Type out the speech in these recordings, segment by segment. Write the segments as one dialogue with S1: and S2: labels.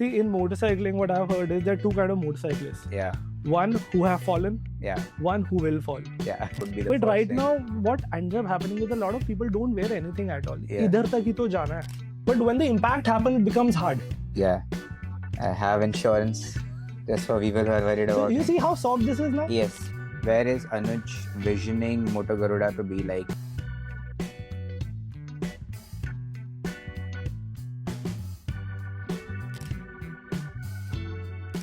S1: See, in motorcycling, what I've heard is there are two kind of motorcyclists.
S2: Yeah,
S1: One who have fallen,
S2: yeah,
S1: one who will fall.
S2: yeah. Would be the
S1: But
S2: first
S1: right
S2: thing.
S1: now, what ends up happening is a lot of people don't wear anything at all.
S2: Yeah.
S1: Idhar tak hi to jana hai. But when the impact happens, it becomes hard.
S2: Yeah, I have insurance. Just for people who are worried
S1: So
S2: about
S1: you
S2: me.
S1: see how soft this is now?
S2: Yes. Where is Anuj visioning Moto Garuda to be like?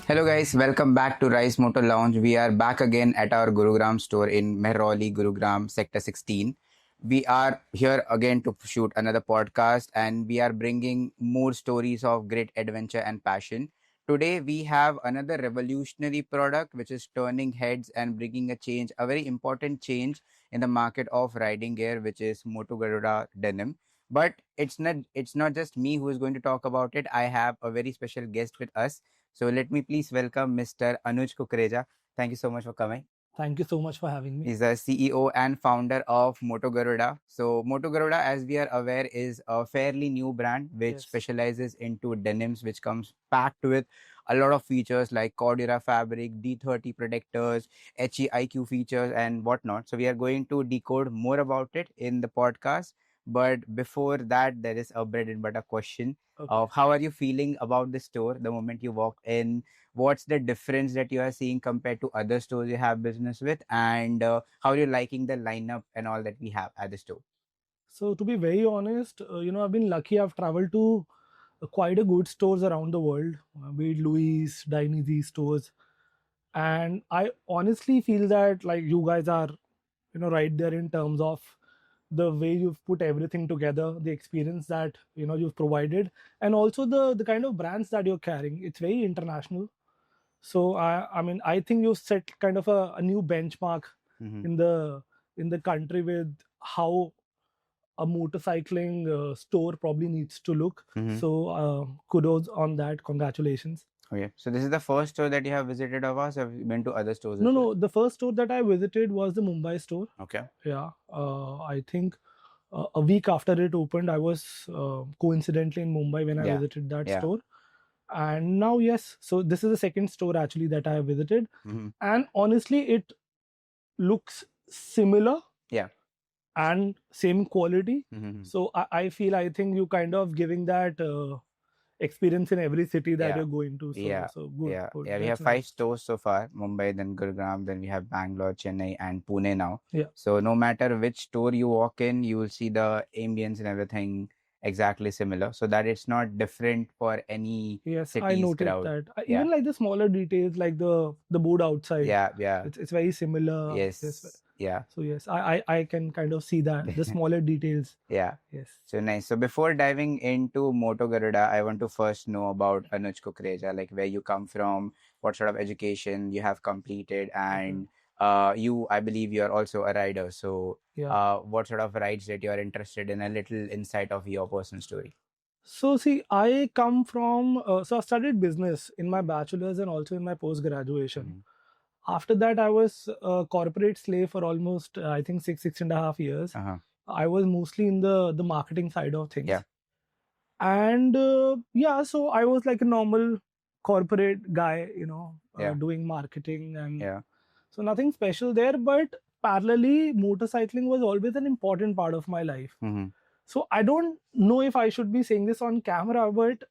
S2: Hello guys, welcome back to Rise Motor Lounge. We are back again at our Gurugram store in Mehrauli, Gurugram, Sector 16. We are here again to shoot another podcast and we are bringing more stories of great adventure and passion. Today we have another revolutionary product which is turning heads and bringing a change, a very important change in the market of riding gear, which is Moto Garuda Denim. But it's not just me who is going to talk about it. I have a very special guest with us. So let me please welcome Mr. Anuj Kukreja. Thank you so much for coming.
S1: Thank you so much for having me.
S2: He's the CEO and founder of Moto Garuda. So Moto Garuda, as we are aware, is a fairly new brand which
S1: Yes.
S2: specializes into denims, which comes packed with a lot of features like Cordura fabric, D30 protectors, HEIQ features, and whatnot. So we are going to decode more about it in the podcast. But before that, there is a bread and butter question
S1: Okay.
S2: of how are you feeling about the store the moment you walked in? What's the difference that you are seeing compared to other stores you have business with, and how are you liking the lineup and all that we have at the store?
S1: So to be very honest, I've been lucky. I've traveled to quite a good stores around the world, be it Louis, Dainese stores, and I honestly feel that like you guys are, right there in terms of the way you've put everything together, the experience that you've provided, and also the kind of brands that you're carrying. It's very international. So I mean, I think you set kind of a new benchmark
S2: Mhm.
S1: in the country with how a motorcycling store probably needs to look.
S2: Mhm.
S1: So kudos on that. Congratulations.
S2: Okay, so this is the first store that you have visited of us, or have you been to other stores?
S1: No,
S2: as well?
S1: no. The first store that I visited was the Mumbai store.
S2: Okay.
S1: Yeah. I think a week after it opened, I was coincidentally in Mumbai when I
S2: Yeah.
S1: visited that
S2: Yeah.
S1: store. And now, yes. So this is the second store actually that I have visited.
S2: Mhm.
S1: And honestly, it looks similar.
S2: Yeah.
S1: And same quality.
S2: Mhm.
S1: So I think you kind of giving that experience in every city that
S2: Yeah.
S1: you're going to. So,
S2: Yeah.
S1: so good.
S2: Yeah,
S1: good.
S2: yeah. We
S1: That's
S2: have 5
S1: nice.
S2: stores so far: Mumbai, then Gurugram, then we have Bangalore, Chennai, and Pune now.
S1: Yeah.
S2: So no matter which store you walk in, you will see the ambience and everything exactly similar. So that it's not different for any
S1: Yes, I
S2: city's
S1: noticed
S2: crowd.
S1: that.
S2: Yeah.
S1: Even like the smaller details, like the board outside.
S2: Yeah. Yeah.
S1: It's very similar.
S2: Yes. Yeah.
S1: So yes, I can kind of see that the smaller details.
S2: Yeah.
S1: Yes.
S2: So nice. So before diving into Moto Garuda, I want to first know about Anuj Kukreja, like where you come from, what sort of education you have completed, and I believe you are also a rider. So
S1: Yeah.
S2: what sort of rides that you are interested in? A little insight of your personal story.
S1: So see, I come from so I studied business in my bachelor's and also in my post graduation.
S2: Mhm.
S1: After that, I was a corporate slave for almost I think 6.5 years.
S2: Uh-huh.
S1: I was mostly in the marketing side of things.
S2: Yeah.
S1: And yeah, so I was like a normal corporate guy,
S2: Yeah.
S1: doing marketing and
S2: Yeah.
S1: so nothing special there. But parallelly, motorcycling was always an important part of my life.
S2: Mhm.
S1: So I don't know if I should be saying this on camera, but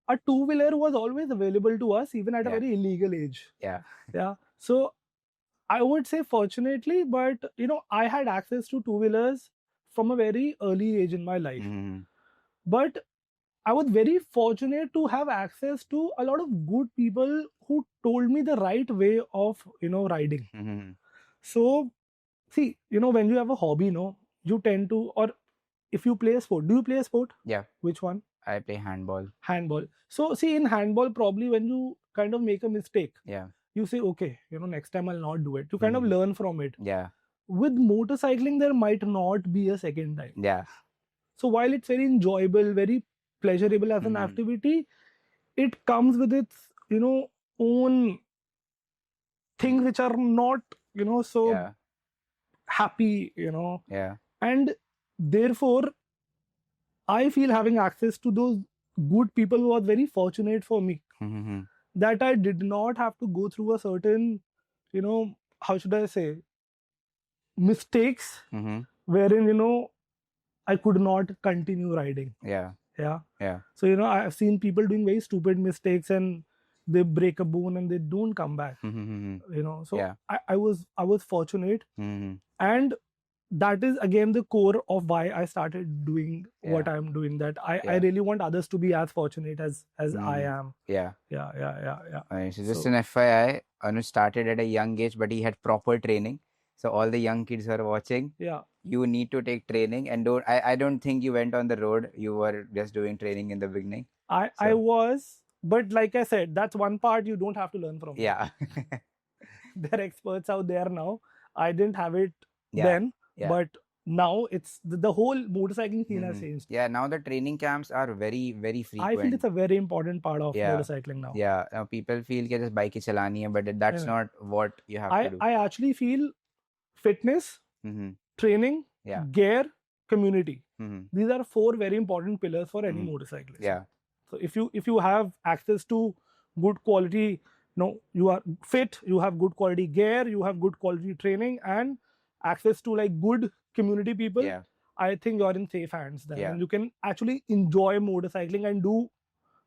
S1: a two-wheeler was always available to us, even at a
S2: Yeah.
S1: very illegal age.
S2: Yeah.
S1: Yeah. So I would say fortunately, but I had access to two-wheelers from a very early age in my life.
S2: Mhm.
S1: But I was very fortunate to have access to a lot of good people who told me the right way of, riding.
S2: Mhm.
S1: So see, when you have a hobby, you tend to, or if you play a sport, do you play a sport?
S2: Yeah.
S1: Which one?
S2: I play handball.
S1: Handball. So see, in handball, probably when you kind of make a mistake,
S2: Yeah.
S1: you say, okay, next time I'll not do it. You kind of
S2: Mhm.
S1: learn from it.
S2: Yeah.
S1: With motorcycling, there might not be a second time.
S2: Yeah.
S1: So while it's very enjoyable, very pleasurable as an
S2: Mhm.
S1: activity, it comes with its, own things which are not, so
S2: Yeah.
S1: happy,
S2: Yeah.
S1: and therefore I feel having access to those good people was very fortunate for me
S2: Mm-hmm.
S1: that I did not have to go through a certain, how should I say, mistakes
S2: Mm-hmm.
S1: wherein, I could not continue riding.
S2: Yeah.
S1: Yeah.
S2: Yeah.
S1: So, I've seen people doing very stupid mistakes and they break a bone and they don't come back.
S2: Mm-hmm.
S1: So
S2: Yeah.
S1: I was fortunate,
S2: Mm-hmm.
S1: and that is again the core of why I started doing what
S2: Yeah.
S1: I'm doing. That I
S2: Yeah.
S1: really want others to be as fortunate as I
S2: Mhm.
S1: am.
S2: Yeah.
S1: Yeah.
S2: So just
S1: So
S2: an FYI, Anuj started at a young age, but he had proper training. So all the young kids who are watching,
S1: yeah,
S2: you need to take training, and I don't think you went on the road. You were just doing training in the beginning.
S1: I
S2: So
S1: was, but like I said, that's one part you don't have to learn from me.
S2: yeah.
S1: There are experts out there now. I didn't have it
S2: Yeah.
S1: then,
S2: Yeah.
S1: but now it's the whole motorcycling scene has
S2: Mhm.
S1: changed.
S2: Yeah. Now the training camps are very, very
S1: I feel
S2: frequent.
S1: it's a very important part of
S2: Yeah.
S1: motorcycling now.
S2: Yeah. Now people feel that just bike hi chalani hai, but that's
S1: Yeah.
S2: not what you have to do.
S1: I actually feel fitness,
S2: Mm-hmm.
S1: training,
S2: Yeah.
S1: gear, community.
S2: Mm-hmm.
S1: These are 4 very important pillars for any
S2: Mhm.
S1: motorcyclist.
S2: Yeah.
S1: So if you have access to good quality, you are fit, you have good quality gear, you have good quality training, and access to like good community people,
S2: Yeah.
S1: I think you're in safe hands then,
S2: Yeah.
S1: and you can actually enjoy motorcycling and do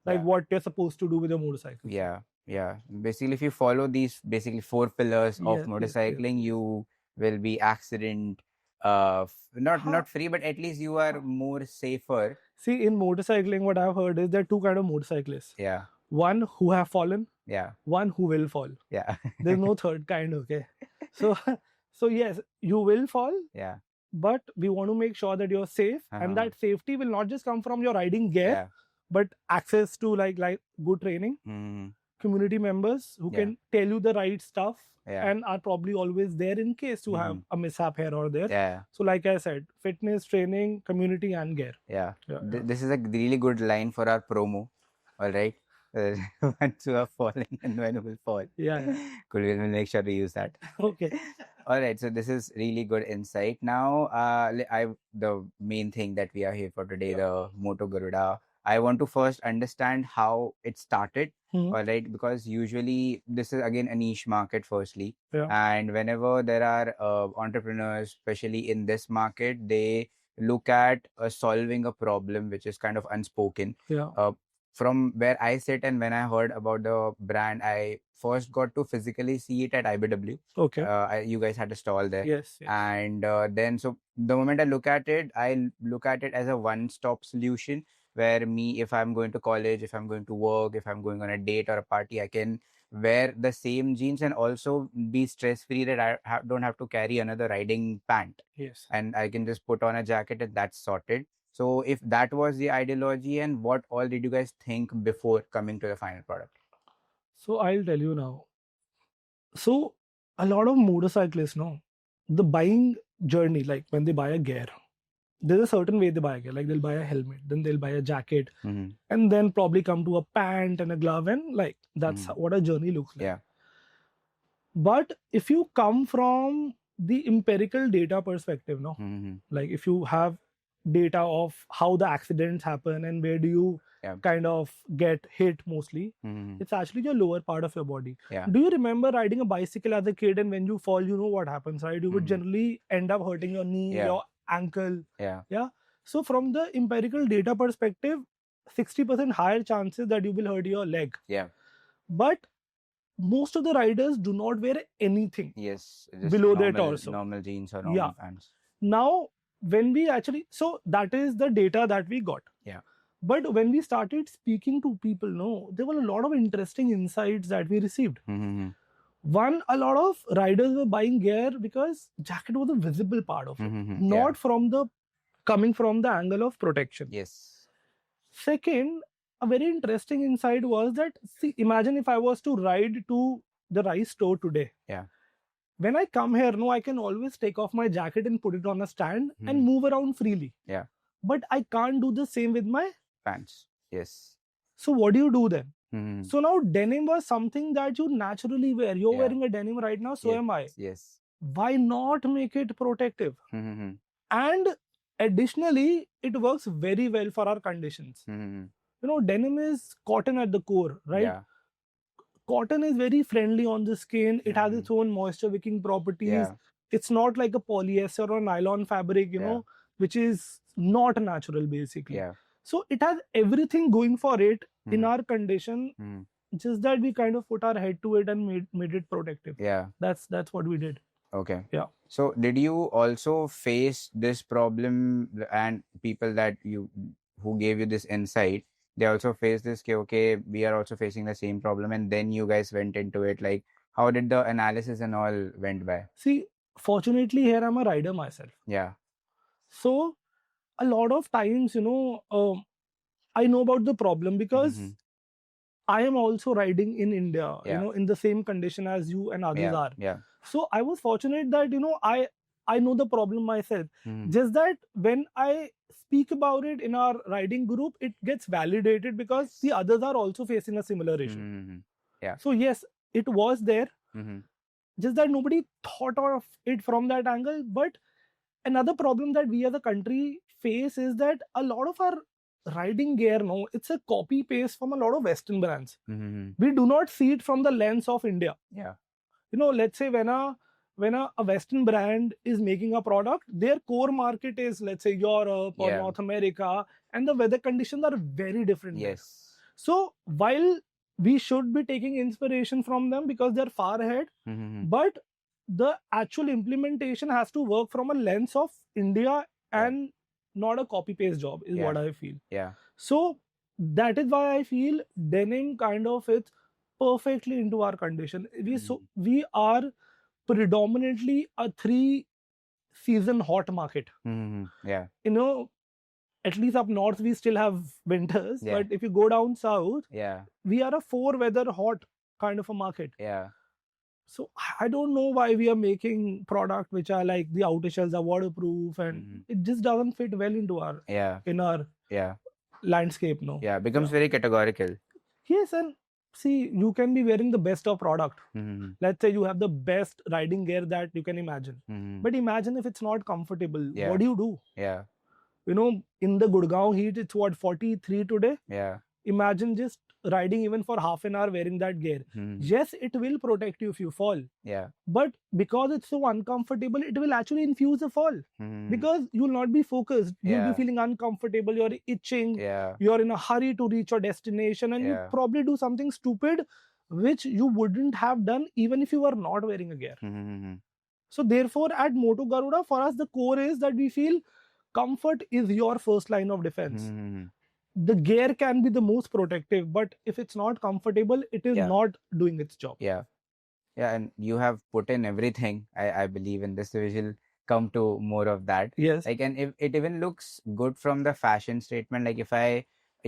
S1: like
S2: Yeah.
S1: what you're supposed to do with your motorcycle.
S2: Yeah. Basically, if you follow these basically 4 pillars of
S1: Yes.
S2: motorcycling, you will be accident not free, but at least you are more safer.
S1: See, in motorcycling, what I've heard is there are 2 kind of motorcyclists.
S2: Yeah.
S1: One who have fallen,
S2: Yeah.
S1: one who will fall.
S2: Yeah.
S1: There's no third kind, okay? So so yes, you will fall,
S2: Yeah.
S1: but we want to make sure that you're safe, and that safety will not just come from your riding gear,
S2: Yeah.
S1: but access to like good training,
S2: Mm-hmm.
S1: community members who
S2: Yeah.
S1: can tell you the right stuff,
S2: Yeah.
S1: and are probably always there in case you have a mishap here or there.
S2: Yeah.
S1: So like I said, fitness, training, community, and gear.
S2: Yeah.
S1: Yeah.
S2: This is a really good line for our promo. All right. Once you have fallen and when you will fall.
S1: Yeah.
S2: Cool. We'll make sure to use that.
S1: Okay.
S2: All right. So this is really good insight. Now, the main thing that we are here for today, the Moto Garuda. I want to first understand how it started.
S1: Mhm.
S2: All right, because usually this is again a niche market. Firstly,
S1: Yeah.
S2: and whenever there are entrepreneurs, especially in this market, they look at solving a problem which is kind of unspoken.
S1: Yeah.
S2: From where I sit and when I heard about the brand, I first got to physically see it at IBW.
S1: Okay.
S2: You guys had a stall there.
S1: Yes.
S2: And then, so the moment I look at it as a one-stop solution where if I'm going to college, if I'm going to work, if I'm going on a date or a party, I can wear the same jeans and also be stress-free that I don't have to carry another riding pant.
S1: Yes.
S2: And I can just put on a jacket and that's sorted. So if that was the ideology, and what all did you guys think before coming to the final product?
S1: So I'll tell you now. So a lot of motorcyclists, the buying journey, like when they buy a gear, there's a certain way they buy a gear. Like they'll buy a helmet, then they'll buy a jacket, and then probably come to a pant and a glove, and like that's what a journey looks like.
S2: Yeah.
S1: But if you come from the empirical data perspective, like if you have data of how the accidents happen and where do you kind of get hit mostly, it's actually your lower part of your body.
S2: Yeah.
S1: Do you remember riding a bicycle as a kid, and when you fall, you know what happens, right? You would generally end up hurting your knee, your ankle. Yeah. So from the empirical data perspective, 60% higher chances that you will hurt your leg.
S2: Yeah.
S1: But most of the riders do not wear anything.
S2: Yes.
S1: Below their torso.
S2: Normal jeans or normal pants.
S1: Now, when we actually, so that is the data that we got.
S2: Yeah.
S1: But when we started speaking to people, there were a lot of interesting insights that we received. One, a lot of riders were buying gear because jacket was a visible part of it, not coming from the angle of protection.
S2: Yes.
S1: Second, a very interesting insight was that, see, imagine if I was to ride to the Rise store today.
S2: Yeah.
S1: When I come here, I can always take off my jacket and put it on a stand and move around freely.
S2: Yeah.
S1: But I can't do the same with my
S2: pants. Yes.
S1: So what do you do then? So now denim was something that you naturally wear. You're wearing a denim right now, so am I.
S2: Yes.
S1: Why not make it protective? And additionally, it works very well for our conditions. denim is cotton at the core, right?
S2: Yeah.
S1: Cotton is very friendly on the skin. It has
S2: Mhm.
S1: its own moisture wicking properties.
S2: Yeah.
S1: It's not like a polyester or nylon fabric,
S2: Yeah.
S1: which is not natural basically.
S2: Yeah.
S1: So it has everything going for it in
S2: Mhm.
S1: our condition,
S2: Mhm.
S1: just that we kind of put our head to it and made it protective.
S2: Yeah.
S1: That's what we did.
S2: Okay.
S1: Yeah.
S2: So did you also face this problem, and people that who gave you this insight, they also face this, okay, we are also facing the same problem, and then you guys went into it, like how did the analysis and all went by?
S1: See, fortunately here I'm a rider myself.
S2: Yeah.
S1: So a lot of times, I know about the problem because
S2: Mhm.
S1: I am also riding in India,
S2: Yeah.
S1: in the same condition as you and others
S2: Yeah.
S1: are.
S2: Yeah.
S1: So I was fortunate that, I know the problem myself.
S2: Mhm.
S1: Just that when I speak about it in our riding group, it gets validated because the others are also facing a similar issue.
S2: Mhm. Yeah.
S1: So yes, it was there.
S2: Mhm.
S1: Just that nobody thought of it from that angle. But another problem that we as a country face is that a lot of our riding gear, no, it's a copy paste from a lot of Western brands.
S2: Mhm.
S1: We do not see it from the lens of India.
S2: Yeah.
S1: Let's say when a Western brand is making a product, their core market is, let's say, Europe or
S2: Yeah.
S1: North America, and the weather conditions are very different there.
S2: Yes.
S1: So while we should be taking inspiration from them because they're far ahead,
S2: Mhm.
S1: but the actual implementation has to work from a lens of India
S2: Yeah.
S1: and not a copy paste job, is
S2: Yeah.
S1: what I feel.
S2: Yeah.
S1: So that is why I feel denim kind of fits perfectly into our condition. We are predominantly a 3-season hot market.
S2: Mhm. Yeah.
S1: At least up north we still have winters,
S2: Yeah.
S1: but if you go down south,
S2: Yeah.
S1: we are a 4-weather hot kind of a market.
S2: Yeah.
S1: So I don't know why we are making product which are like the outer shells are waterproof, and
S2: Mhm.
S1: it just doesn't fit well into our
S2: Yeah.
S1: in our
S2: Yeah.
S1: landscape. No.
S2: Yeah. Becomes
S1: Yeah.
S2: very categorical.
S1: Yes, and see, you can be wearing the best of product.
S2: Mhm.
S1: Let's say you have the best riding gear that you can imagine.
S2: Mhm.
S1: But imagine if it's not comfortable.
S2: Yeah.
S1: What do you do?
S2: Yeah.
S1: In the Gurgaon heat, it's what, 43 today?
S2: Yeah.
S1: Imagine just riding even for half an hour wearing that gear.
S2: Mhm.
S1: Yes, it will protect you if you fall.
S2: Yeah.
S1: But because it's so uncomfortable, it will actually infuse a fall.
S2: Mhm.
S1: Because you'll not be focused. You'll
S2: Yeah.
S1: be feeling uncomfortable. You're itching.
S2: Yeah.
S1: You're in a hurry to reach your destination. And you
S2: Yeah.
S1: probably do something stupid, which you wouldn't have done even if you were not wearing a gear.
S2: Mhm.
S1: So therefore, at Moto Garuda, for us, the core is that we feel comfort is your first line of defense.
S2: Mhm.
S1: The gear can be the most protective, but if it's not comfortable, it is
S2: Yeah.
S1: not doing its job.
S2: Yeah. Yeah. And you have put in everything. I believe in this. We will come to more of that.
S1: Yes.
S2: Like, and if it even looks good from the fashion statement, like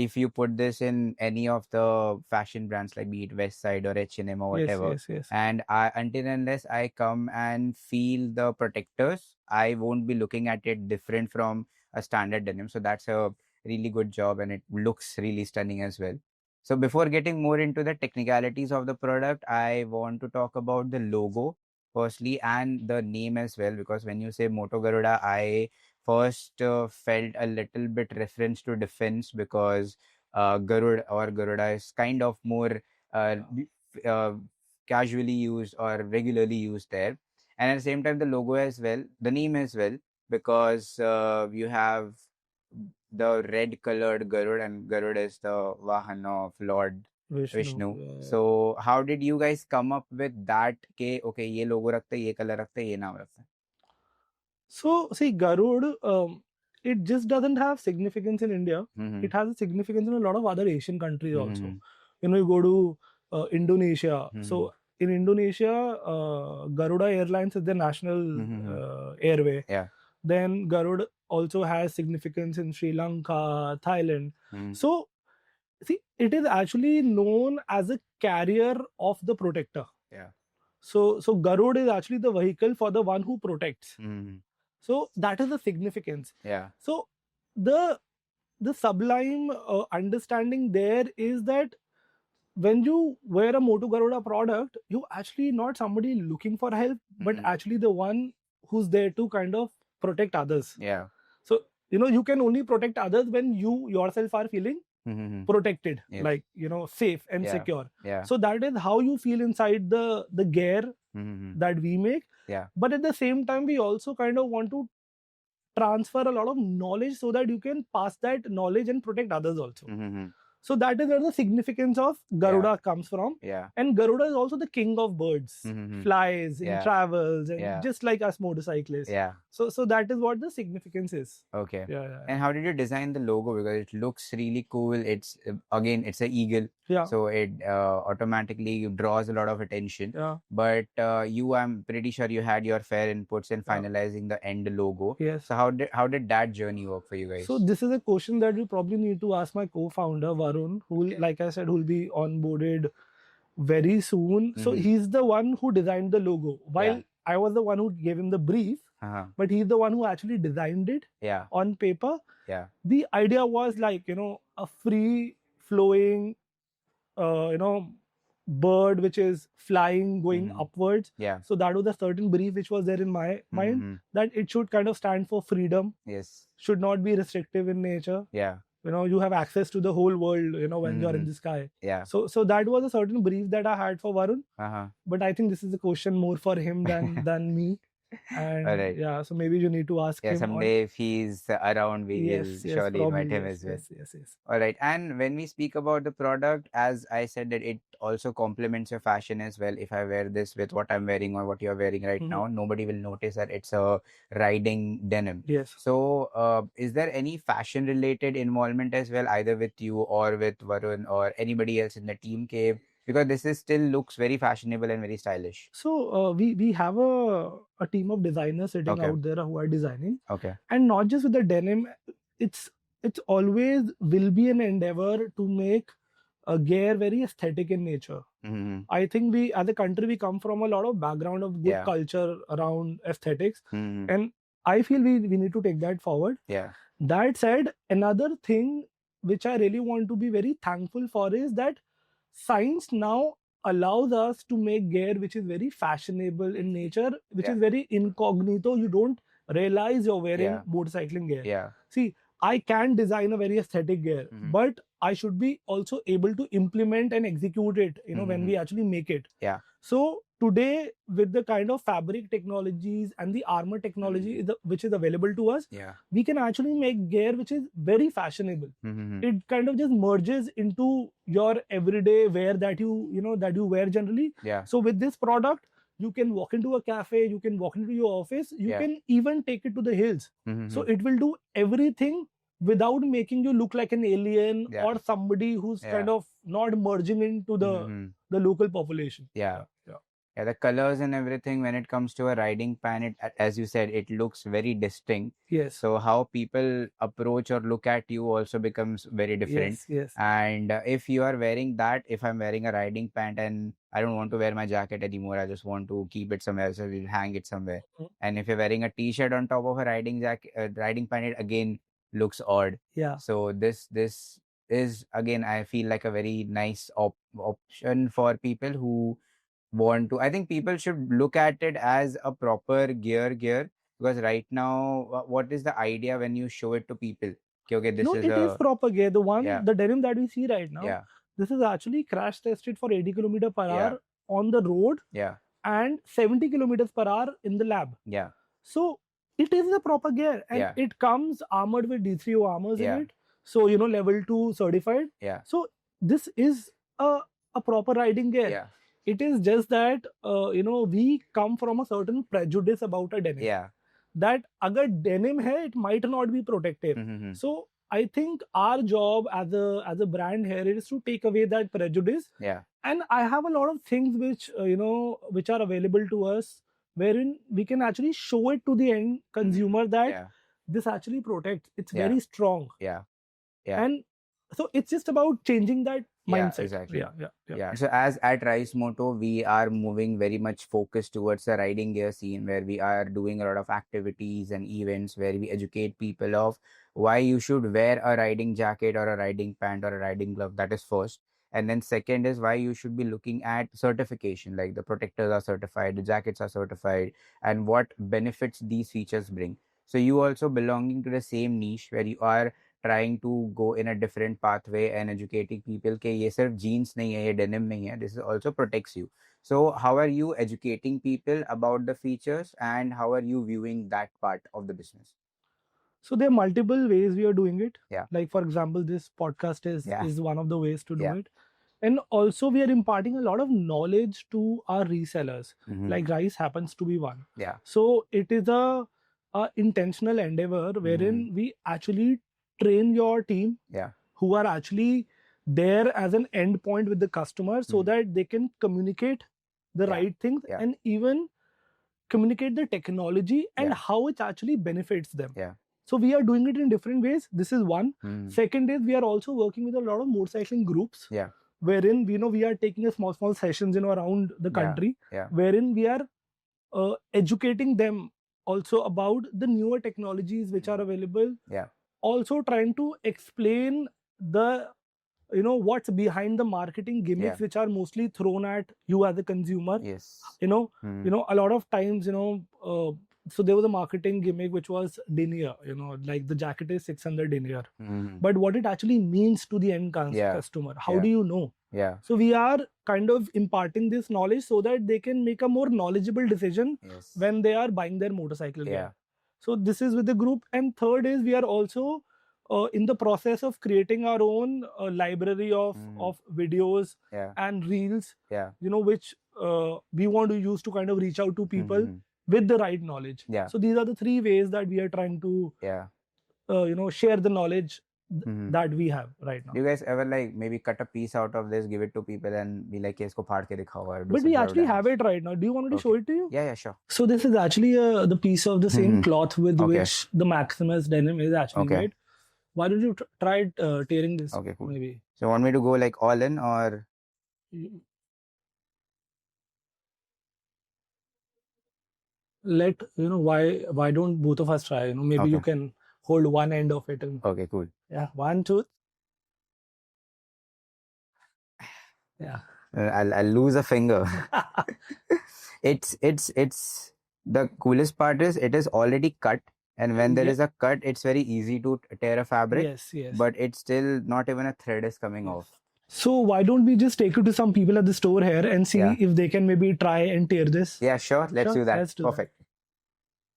S2: if you put this in any of the fashion brands, like be it Westside or H&M or whatever,
S1: Yes.
S2: and until unless I come and feel the protectors, I won't be looking at it different from a standard denim. So that's a really good job, and it looks really stunning as well. So before getting more into the technicalities of the product, I want to talk about the logo firstly and the name as well, because when you say Moto Garuda, I first felt a little bit reference to defense, because Garud or Garuda is kind of more uh, casually used or regularly used there. And at the same time, the logo as well, the name as well, because you have the red colored Garud, and Garud is the Vahan of Lord Vishnu.
S1: Yeah.
S2: So how did you guys come up with that? Okay, ये logo रखते हैं, ये color रखते हैं, ये नाम रखते हैं.
S1: So see, Garud, it just doesn't have significance in India.
S2: Mhm.
S1: It has a significance in a lot of other Asian countries also.
S2: Mhm.
S1: You go to Indonesia.
S2: Mhm.
S1: So in Indonesia, Garuda Airlines is the national
S2: Mhm.
S1: airway.
S2: Yeah.
S1: Then Garud also has significance in Sri Lanka, Thailand.
S2: Mhm.
S1: So see, it is actually known as a carrier of the protector.
S2: Yeah.
S1: So Garud is actually the vehicle for the one who protects.
S2: Mhm.
S1: So that is the significance.
S2: Yeah.
S1: So the sublime understanding there is that when you wear a Moto Garuda product, you actually not somebody looking for help, but
S2: Mhm.
S1: actually the one who's there to kind of protect others.
S2: Yeah.
S1: So you can only protect others when you yourself are feeling
S2: Mhm.
S1: protected,
S2: Yes.
S1: like, safe and
S2: Yeah.
S1: secure.
S2: Yeah.
S1: So that is how you feel inside the gear
S2: Mhm.
S1: that we make.
S2: Yeah.
S1: But at the same time, we also kind of want to transfer a lot of knowledge so that you can pass that knowledge and protect others also.
S2: Mhm.
S1: So that is where the significance of Garuda comes from.
S2: Yeah.
S1: And Garuda is also the king of birds,
S2: Mhm.
S1: flies in
S2: Yeah.
S1: travels, and
S2: Yeah.
S1: just like us motorcyclists.
S2: Yeah.
S1: So that is what the significance is.
S2: Okay.
S1: Yeah.
S2: And how did you design the logo? Because it looks really cool. It's again, it's an eagle,
S1: Yeah.
S2: so it automatically draws a lot of attention.
S1: Yeah.
S2: But I'm pretty sure you had your fair inputs in
S1: Yeah.
S2: finalizing the end logo.
S1: Yes.
S2: So how did that journey work for you guys?
S1: So this is a question that you probably need to ask my co-founder Varun, who,
S2: Okay.
S1: like I said, who'll be onboarded very soon. So
S2: Mhm.
S1: he's the one who designed the logo, while
S2: Yeah.
S1: I was the one who gave him the brief.
S2: Uh-huh.
S1: But he's the one who actually designed it
S2: Yeah.
S1: on paper.
S2: Yeah.
S1: The idea was like, a free flowing, bird which is flying, going
S2: Mhm.
S1: upwards.
S2: Yeah.
S1: So that was a certain brief which was there in my mind,
S2: Mhm.
S1: that it should kind of stand for freedom,
S2: Yes.
S1: should not be restrictive in nature.
S2: Yeah.
S1: You have access to the whole world, when you're in
S2: Mhm.
S1: the sky.
S2: Yeah.
S1: So that was a certain brief that I had for Varun.
S2: Uh-huh.
S1: But I think this is a question more for him than me. And
S2: Alright.
S1: yeah, so maybe you need to ask
S2: Yeah,
S1: him.
S2: someday if he's around, we will
S1: Yes,
S2: surely invite
S1: probably.
S2: him
S1: Yes,
S2: as well.
S1: yes.
S2: All right. And when we speak about the product, as I said, that it also complements your fashion as well. If I wear this with what I'm wearing or what you're wearing right
S1: Mhm.
S2: now, nobody will notice that it's a riding denim.
S1: Yes.
S2: So, is there any fashion related involvement as well, either with you or with Varun or anybody else in the team cave? Because this is still looks very fashionable and very stylish.
S1: So we have a team of designers sitting
S2: Okay.
S1: out there who are designing,
S2: Okay.
S1: and not just with the denim. It's always will be an endeavor to make a gear very aesthetic in nature.
S2: Mhm.
S1: I think we, as a country, we come from a lot of background of good
S2: Yeah.
S1: culture around aesthetics,
S2: Mhm.
S1: and I feel we need to take that forward.
S2: Yeah.
S1: That said, another thing which I really want to be very thankful for is that science now allows us to make gear which is very fashionable in nature, which
S2: Yeah.
S1: is very incognito. You don't realize you're wearing
S2: Yeah.
S1: motorcycling gear.
S2: Yeah.
S1: See, I can design a very aesthetic gear,
S2: Mhm.
S1: but I should be also able to implement and execute it, when we
S2: Mhm.
S1: actually make it.
S2: Yeah.
S1: So today, with the kind of fabric technologies and the armor technology which is available to us,
S2: Yeah.
S1: we can actually make gear which is very fashionable.
S2: Mhm.
S1: It kind of just merges into your everyday wear that you wear generally.
S2: Yeah.
S1: So with this product, you can walk into a cafe, you can walk into your office, you
S2: Yeah.
S1: can even take it to the hills. So
S2: Mhm.
S1: it will do everything without making you look like an alien
S2: Yeah.
S1: or somebody who's
S2: Yeah.
S1: kind of not merging into
S2: Mhm.
S1: the local population.
S2: Yeah.
S1: Yeah.
S2: Yeah, the colors and everything when it comes to a riding pan, as you said, it looks very distinct.
S1: Yes.
S2: So how people approach or look at you also becomes very different.
S1: Yes.
S2: And if you are wearing that, if I'm wearing a riding pant and I don't want to wear my jacket anymore, I just want to keep it somewhere, so we'll hang it somewhere.
S1: Mhm.
S2: And if you're wearing a t-shirt on top of a riding pant, it again looks odd.
S1: Yeah.
S2: So this is again, I feel like a very nice option for people who want to. I think people should look at it as a proper gear, because right now, what is the idea when you show it to people? Okay, this
S1: No,
S2: is
S1: it is proper gear.
S2: Yeah.
S1: The denim that we see right now,
S2: Yeah.
S1: this is actually crash tested for 80 km per
S2: Yeah.
S1: hour on the road
S2: Yeah.
S1: and 70 kilometers per hour in the lab.
S2: Yeah.
S1: So it is a proper gear, and
S2: Yeah.
S1: it comes armored with D3O armors
S2: Yeah.
S1: in it. So level 2 certified.
S2: Yeah.
S1: So this is a proper riding gear.
S2: Yeah.
S1: It is just that we come from a certain prejudice about a denim.
S2: Yeah.
S1: That agar denim hai, it might not be protective.
S2: Mhm.
S1: So I think our job as a brand here is to take away that prejudice.
S2: Yeah.
S1: And I have a lot of things which which are available to us, wherein we can actually show it to the end consumer that
S2: Yeah.
S1: this actually protects. It's
S2: Yeah.
S1: very strong.
S2: Yeah. Yeah.
S1: And so it's just about changing that
S2: Yeah,
S1: mindset.
S2: exactly.
S1: Yeah.
S2: Yeah. So as at Rice Moto, we are moving very much focused towards the riding gear scene, where we are doing a lot of activities and events where we educate people of why you should wear a riding jacket or a riding pant or a riding glove. That is first. And then second is why you should be looking at certification, like the protectors are certified, the jackets are certified, and what benefits these features bring. So you also belonging to the same niche where you are trying to go in a different pathway and educating people कि ये सिर्फ jeans नहीं है, ये denim नहीं है. This is also protects you. So how are you educating people about the features, and how are you viewing that part of the business?
S1: So there are multiple ways we are doing it.
S2: Yeah.
S1: Like for example, this podcast
S2: Yeah.
S1: is one of the ways to do
S2: Yeah.
S1: it. And also we are imparting a lot of knowledge to our resellers.
S2: Mhm.
S1: Like Rice happens to be one.
S2: Yeah.
S1: So it is a intentional endeavor wherein we actually train your team
S2: Yeah.
S1: who are actually there as an end point with the customer so
S2: Mhm.
S1: that they can communicate the
S2: Yeah.
S1: right things
S2: Yeah.
S1: and even communicate the technology and
S2: Yeah.
S1: how it actually benefits them.
S2: Yeah.
S1: So we are doing it in different ways. This is one.
S2: Mhm.
S1: Second is we are also working with a lot of motorcycling groups.
S2: Yeah.
S1: Wherein we are taking a small sessions around the country.
S2: Yeah.
S1: Wherein we are educating them also about the newer technologies which are available.
S2: Yeah.
S1: Also trying to explain the what's behind the marketing gimmicks
S2: Yeah.
S1: which are mostly thrown at you as a consumer.
S2: Yes.
S1: Mhm. A lot of times so there was a marketing gimmick which was denier, like the jacket is 600 denier,
S2: Mhm.
S1: but what it actually means to the end
S2: Yeah.
S1: customer, how
S2: Yeah.
S1: do you know?
S2: Yeah.
S1: So we are kind of imparting this knowledge so that they can make a more knowledgeable decision
S2: Yes.
S1: when they are buying their motorcycle
S2: Yeah.
S1: gear. So this is with the group. And third is we are also in the process of creating our own library of videos
S2: Yeah.
S1: and reels,
S2: Yeah.
S1: which we want to use to kind of reach out to people
S2: Mhm.
S1: with the right knowledge.
S2: Yeah.
S1: So these are the three ways that we are trying to,
S2: Yeah.
S1: share the knowledge
S2: Mhm.
S1: that we have right now.
S2: Do you guys ever like maybe cut a piece out of this, give it to people, and be like, "Isko phaad ke dikhao," or do
S1: But
S2: some
S1: we
S2: sort of
S1: actually have
S2: damage?
S1: it right now. Do you want me to show
S2: Okay.
S1: it to you?
S2: Yeah. Yeah. Sure.
S1: So this is actually the piece of the same
S2: Mhm.
S1: cloth with
S2: Okay.
S1: which the Maximus denim is actually
S2: Okay.
S1: made. Why don't you try tearing this?
S2: Okay, cool.
S1: Maybe.
S2: So want me to go like all in, or
S1: Let why don't both of us try? Maybe you
S2: Okay.
S1: can hold one end of it and
S2: okay, cool.
S1: yeah, 1, 2. Yeah.
S2: I'll lose a finger. It's the coolest part is it is already cut, and when there
S1: Yeah.
S2: is a cut, it's very easy to tear a fabric.
S1: Yes.
S2: But it's still not even a thread is coming
S1: Yes.
S2: off.
S1: So why don't we just take it to some people at the store here and see
S2: Yeah.
S1: if they can maybe try and tear this?
S2: Yeah, sure. Let's
S1: Sure,
S2: do that.
S1: let's do that.
S2: Perfect.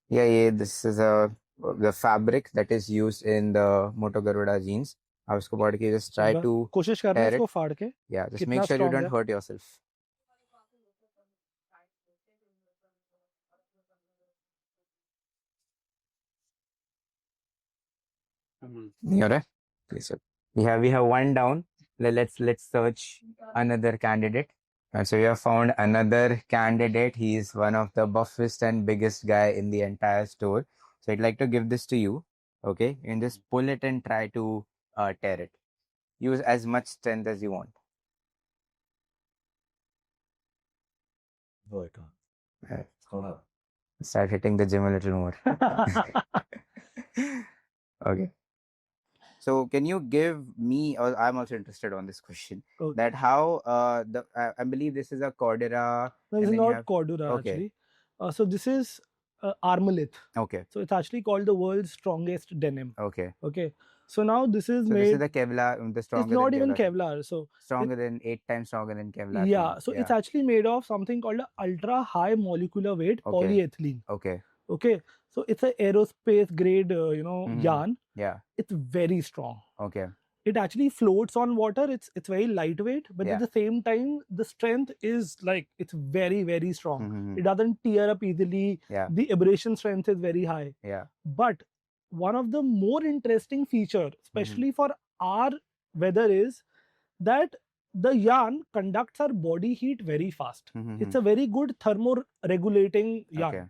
S2: Yeah. This is the fabric that is used in the Moto Garuda jeans. आप उसको पढ़ के just try to
S1: कोशिश करना
S2: tear
S1: इसको
S2: it.
S1: फाड़ के
S2: Yeah, just
S1: कितना
S2: make sure you
S1: strong
S2: don't
S1: है?
S2: hurt yourself. You alright? Please, sir. We have one down. Let's search another candidate. And so we have found another candidate. He is one of the buffest and biggest guy in the entire store. So I'd like to give this to you. Okay, you can just pull it and try to tear it. Use as much strength as you want. Start hitting the gym a little more. Okay. So can you give me, or I'm also interested on this question,
S1: Okay.
S2: that how I believe this is a Cordura.
S1: No,
S2: and
S1: this is
S2: then you
S1: not
S2: have-
S1: Cordura
S2: Okay.
S1: actually. So this is Armalith.
S2: Okay.
S1: So it's actually called the world's strongest denim.
S2: Okay.
S1: Okay. So now this is
S2: So
S1: made.
S2: this is the Kevlar, the
S1: It's
S2: stronger
S1: not
S2: than
S1: even
S2: Kevlar.
S1: Kevlar. So
S2: Stronger than 8 times stronger than Kevlar.
S1: yeah.
S2: thing.
S1: So it's actually made of something called a ultra high molecular weight
S2: Okay.
S1: polyethylene.
S2: Okay.
S1: Okay. So it's an aerospace grade,
S2: Mhm.
S1: yarn.
S2: Yeah.
S1: It's very strong.
S2: Okay.
S1: It actually floats on water. It's very lightweight, but
S2: Yeah.
S1: at the same time, the strength is like it's very, very strong.
S2: Mhm.
S1: It doesn't tear up easily.
S2: Yeah.
S1: The abrasion strength is very high.
S2: Yeah.
S1: But one of the more interesting feature, especially
S2: Mm-hmm.
S1: for our weather, is that the yarn conducts our body heat very fast.
S2: Mhm.
S1: It's a very good thermoregulating yarn.
S2: Okay.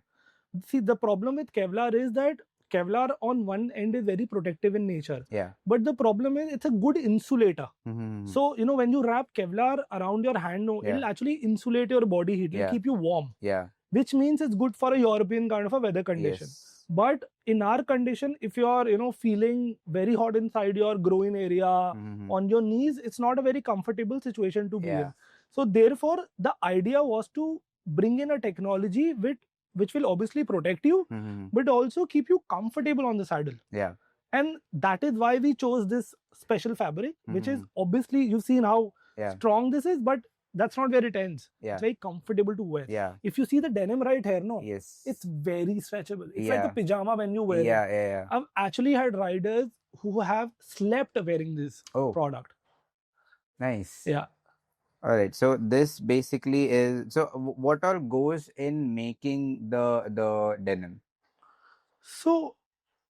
S1: See, the problem with Kevlar is that Kevlar on one end is very protective in nature.
S2: Yeah.
S1: But the problem is it's a good insulator.
S2: Mhm.
S1: So, when you wrap Kevlar around your hand,
S2: Yeah.
S1: it'll actually insulate your body heat. It'll
S2: Yeah.
S1: keep you warm,
S2: Yeah.
S1: which means it's good for a European kind of a weather condition.
S2: Yes.
S1: But in our condition, if you're, feeling very hot inside your groin area,
S2: Mhm.
S1: on your knees, it's not a very comfortable situation to be
S2: Yeah.
S1: in. So therefore, the idea was to bring in a technology which will obviously protect you,
S2: Mhm.
S1: but also keep you comfortable on the saddle.
S2: Yeah.
S1: And that is why we chose this special fabric, which is
S2: Mhm.
S1: obviously, you've seen how
S2: Yeah.
S1: strong this is, but that's not where it ends.
S2: Yeah.
S1: It's very comfortable to wear.
S2: Yeah.
S1: If you see the denim right here, no,
S2: Yes.
S1: it's very stretchable. It's like a
S2: Yeah.
S1: pajama when you wear it.
S2: Yeah. Yeah. Yeah.
S1: I've actually had riders who have slept wearing this
S2: Oh,
S1: product.
S2: nice.
S1: Yeah.
S2: All right. So this basically is, so what all goes in making the denim?
S1: So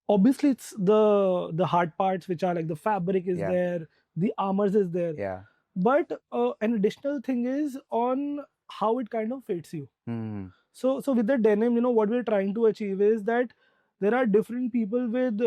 S1: obviously it's the hard parts, which are like the fabric is
S2: Yeah.
S1: there, the armors is there.
S2: Yeah.
S1: But an additional thing is on how it kind of fits you.
S2: Hmm.
S1: So with the denim, what we're trying to achieve is that there are different people with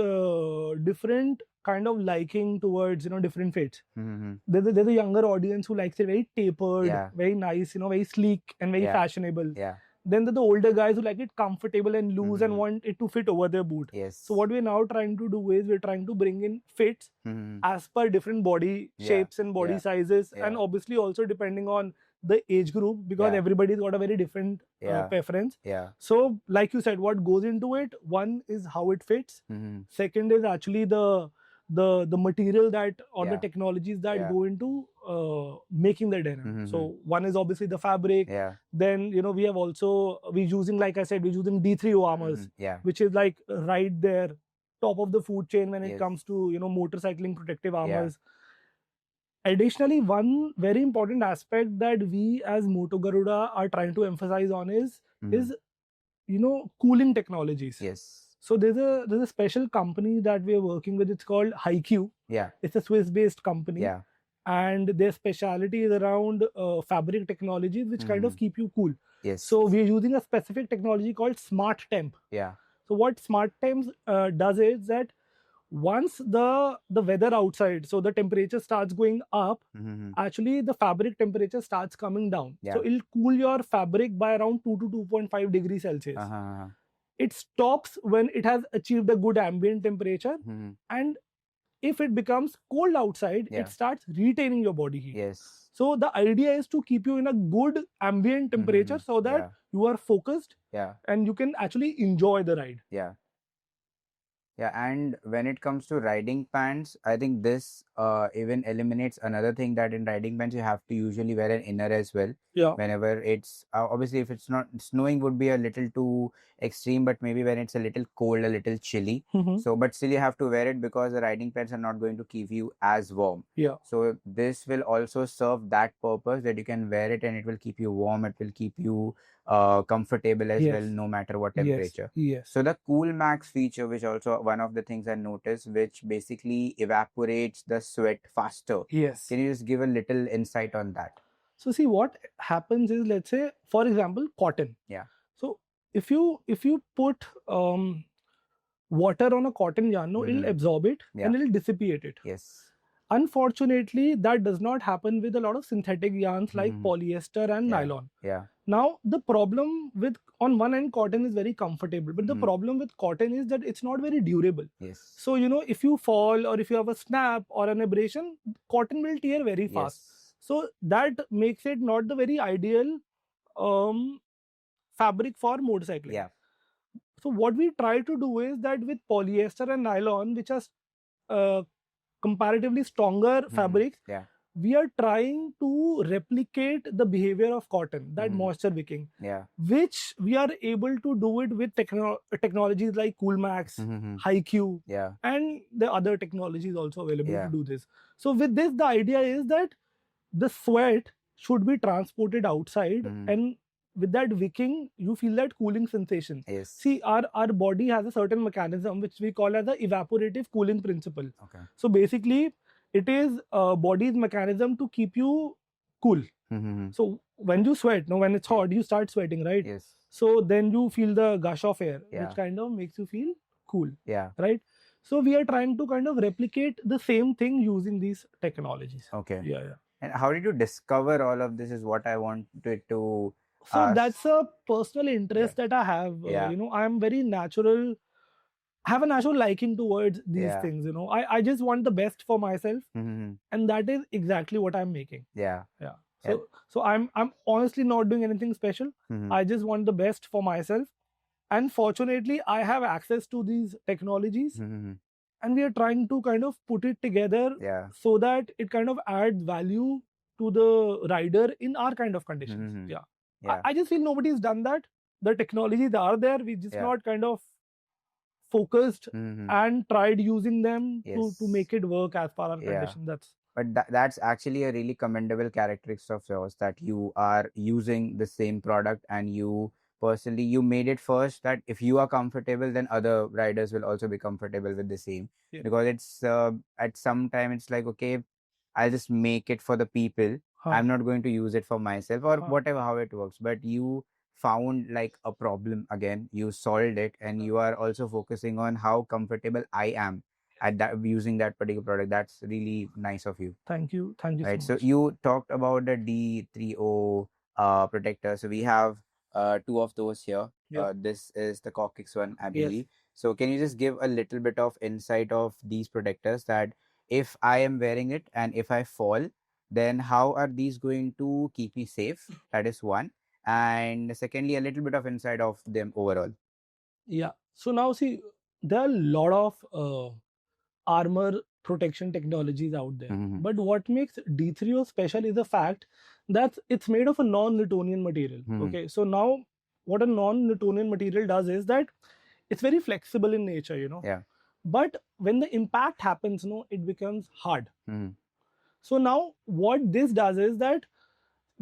S1: different kind of liking towards different fits.
S2: Hmm.
S1: There's a younger audience who likes it very tapered,
S2: Yeah.
S1: very nice, very sleek and very
S2: Yeah.
S1: fashionable.
S2: Yeah.
S1: Then there's the older guys who like it comfortable and loose and
S2: Mhm.
S1: want it to fit over their boot.
S2: Yes.
S1: So what we're now trying to do is we're trying to bring in fits
S2: Hmm.
S1: as per different body
S2: Yeah,
S1: shapes and body
S2: yeah,
S1: sizes, and
S2: yeah.
S1: obviously also depending on the age group, because
S2: Yeah.
S1: everybody's got a very different
S2: Yeah.
S1: preference.
S2: Yeah.
S1: So like you said, what goes into it, one is how it fits,
S2: Hmm.
S1: second is actually the material that or the
S2: Yeah.
S1: technologies that
S2: Yeah.
S1: go into making the denim.
S2: Mhm.
S1: So one is obviously the fabric.
S2: Yeah.
S1: Then we have also, we're using, like I said, we're using D3O armors,
S2: Mhm. Yeah.
S1: which is like right there top of the food chain when it
S2: Yes.
S1: comes to motorcycling protective
S2: Yeah.
S1: armors. Additionally, one very important aspect that we as Moto Garuda are trying to emphasize on is
S2: Mhm.
S1: cooling technologies.
S2: Yes.
S1: So there's a special company that we are working with. It's called HiQ.
S2: Yeah.
S1: It's a Swiss-based company,
S2: Yeah.
S1: and their specialty is around fabric technologies, which kind of
S2: Mhm.
S1: keep you cool.
S2: Yes.
S1: So we're using a specific technology called Smart Temp.
S2: Yeah.
S1: So what Smart Temp does is that once the weather outside, so the temperature starts going up,
S2: Mhm.
S1: actually the fabric temperature starts coming down.
S2: Yeah.
S1: So it'll cool your fabric by around 2 to 2.5 degrees Celsius.
S2: Uh-huh.
S1: It stops when it has achieved a good ambient temperature,
S2: Mhm.
S1: and if it becomes cold outside,
S2: Yeah.
S1: it starts retaining your body heat.
S2: Yes.
S1: So the idea is to keep you in a good ambient temperature
S2: Mhm.
S1: so that
S2: Yeah.
S1: you are focused
S2: Yeah.
S1: and you can actually enjoy the ride.
S2: Yeah. Yeah, and when it comes to riding pants, I think this even eliminates another thing, that in riding pants you have to usually wear an inner as well.
S1: Yeah.
S2: Whenever it's obviously, if it's not snowing would be a little too extreme, but maybe when it's a little cold, a little chilly.
S1: Mhm.
S2: So, but still you have to wear it because the riding pants are not going to keep you as warm.
S1: Yeah.
S2: So this will also serve that purpose, that you can wear it and it will keep you warm. It will keep you comfortable as well,
S1: Yes.
S2: no matter what
S1: Yes.
S2: temperature.
S1: Yes.
S2: So the Cool Max feature, which also one of the things I noticed, which basically evaporates the sweat faster.
S1: Yes.
S2: Can you just give a little insight on that?
S1: So see, what happens is, let's say, for example, cotton.
S2: Yeah.
S1: So if you put water on a cotton yarn, no, it'll
S2: Mhm.
S1: absorb it
S2: Yeah.
S1: and it'll dissipate it.
S2: Yes.
S1: Unfortunately, that does not happen with a lot of synthetic yarns like
S2: Mhm.
S1: polyester and
S2: Yeah.
S1: nylon.
S2: Yeah.
S1: Now, the problem with, on one end, cotton is very comfortable, but the
S2: Mhm.
S1: problem with cotton is that it's not very durable.
S2: Yes.
S1: So, if you fall or if you have a snap or an abrasion, cotton will tear very fast.
S2: Yes.
S1: So that makes it not the very ideal fabric for motorcycling.
S2: Yeah.
S1: So what we try to do is that with polyester and nylon, which are comparatively stronger
S2: Mhm.
S1: fabrics,
S2: Yeah.
S1: we are trying to replicate the behavior of cotton, that
S2: Mhm.
S1: moisture wicking,
S2: Yeah.
S1: which we are able to do it with technologies like Coolmax,
S2: Mhm.
S1: HiQ,
S2: Yeah.
S1: and the other technologies also available
S2: Yeah.
S1: to do this. So with this, the idea is that the sweat should be transported outside,
S2: Mhm.
S1: and with that wicking, you feel that cooling sensation.
S2: Yes.
S1: See, our body has a certain mechanism which we call as the evaporative cooling principle.
S2: Okay.
S1: So basically, it is body's mechanism to keep you cool.
S2: Mhm.
S1: So when you sweat, when it's hot, you start sweating, right?
S2: Yes.
S1: So then you feel the gush of air,
S2: Yeah.
S1: which kind of makes you feel cool,
S2: Yeah.
S1: right? So we are trying to kind of replicate the same thing using these technologies.
S2: Okay.
S1: Yeah.
S2: And how did you discover all of this? Is what I wanted to
S1: So
S2: ask.
S1: that's a personal interest that I have.
S2: Yeah.
S1: I'm very natural. I have a natural liking towards these
S2: Yeah.
S1: things. I just want the best for myself,
S2: Mhm.
S1: and that is exactly what I'm making.
S2: Yeah.
S1: So I'm honestly not doing anything special.
S2: Mhm.
S1: I just want the best for myself, and fortunately, I have access to these technologies,
S2: Mhm.
S1: and we are trying to kind of put it together
S2: Yeah.
S1: so that it kind of adds value to the rider in our kind of conditions.
S2: Mhm.
S1: Yeah.
S2: Yeah.
S1: I just feel nobody's done that. The technologies are there. We just
S2: Yeah.
S1: not kind of focused
S2: Mhm.
S1: and tried using them to
S2: Yes.
S1: make it work as per our
S2: Yeah.
S1: condition. That's
S2: But that's actually a really commendable characteristic of yours, that you are using the same product, and you personally you made it first that if you are comfortable, then other riders will also be comfortable with the same.
S1: Yeah.
S2: Because it's at some time it's like, okay, I'll just make it for the people. I'm not going to use it for myself or whatever, how it works. But you found like a problem again, you solved it, and you are also focusing on how comfortable I am at that using that particular product. That's really nice of you.
S1: Thank you
S2: Right.
S1: so
S2: So
S1: much.
S2: you talked about the D30 protector. So we have two of those here.
S1: Yeah.
S2: This is the Coccyx one, I
S1: Yes.
S2: believe. So can you just give a little bit of insight of these protectors, that if I am wearing it and if I fall, then how are these going to keep me safe? That is one. And secondly, a little bit of insight of them overall.
S1: Yeah. So now see, there are a lot of armor protection technologies out there.
S2: Mhm.
S1: But what makes D30 special is the fact that it's made of a non-Newtonian material.
S2: Mhm.
S1: Okay. So now what a non-Newtonian material does is that it's very flexible in nature, you know.
S2: Yeah.
S1: But when the impact happens, no, it becomes hard.
S2: Mhm.
S1: So now what this does is that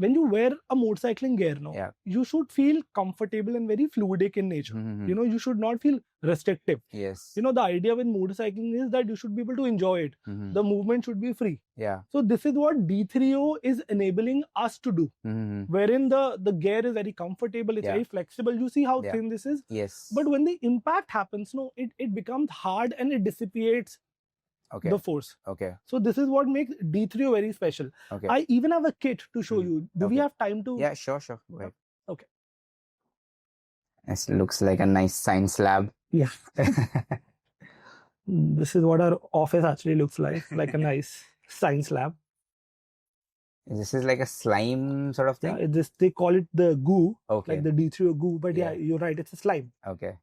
S1: when you wear a motorcycling gear, no,
S2: Yeah.
S1: you should feel comfortable and very fluidic in nature.
S2: Mhm.
S1: You know, you should not feel restrictive.
S2: Yes.
S1: You know, the idea with motorcycling is that you should be able to enjoy it.
S2: Mhm.
S1: The movement should be free.
S2: Yeah.
S1: So this is what D30 is enabling us to do,
S2: Mhm.
S1: wherein the gear is very comfortable, it's
S2: Yeah.
S1: very flexible. You see how
S2: Yeah.
S1: thin this is?
S2: Yes.
S1: But when the impact happens, no, it becomes hard and it dissipates
S2: Okay.
S1: the force.
S2: Okay.
S1: So this is what makes D30 very special.
S2: Okay.
S1: I even have a kit to show you. Do we
S2: Okay.
S1: have time to?
S2: Yeah, sure. Go ahead.
S1: Okay.
S2: This looks like a nice science lab.
S1: Yeah. This is what our office actually looks like a nice science lab.
S2: This is like a slime sort of thing?
S1: Yeah, they call it the goo,
S2: Okay.
S1: like the D30 goo, but yeah,
S2: Yeah.
S1: you're right, it's a slime.
S2: Okay.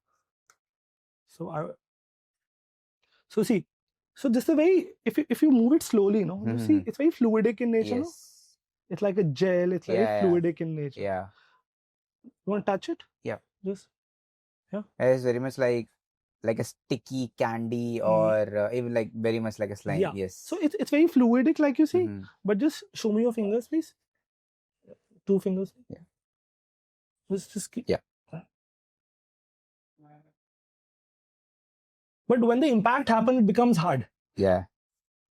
S1: So see, so this is a very, if you move it slowly, you know, you see
S2: Mhm.
S1: it's very fluidic in nature, no?
S2: Yes.
S1: It's like a gel, it's very
S2: Yeah.
S1: fluidic in nature.
S2: Yeah.
S1: You want to touch it?
S2: Yeah.
S1: Just,
S2: It's very much like a sticky candy, or even like very much like a slime.
S1: yeah.
S2: Yes.
S1: So it's very fluidic, like you see,
S2: Mhm.
S1: but just show me your fingers, please. 2 fingers.
S2: Yeah.
S1: Just keep.
S2: Yeah.
S1: But when the impact happens, it becomes hard.
S2: Yeah.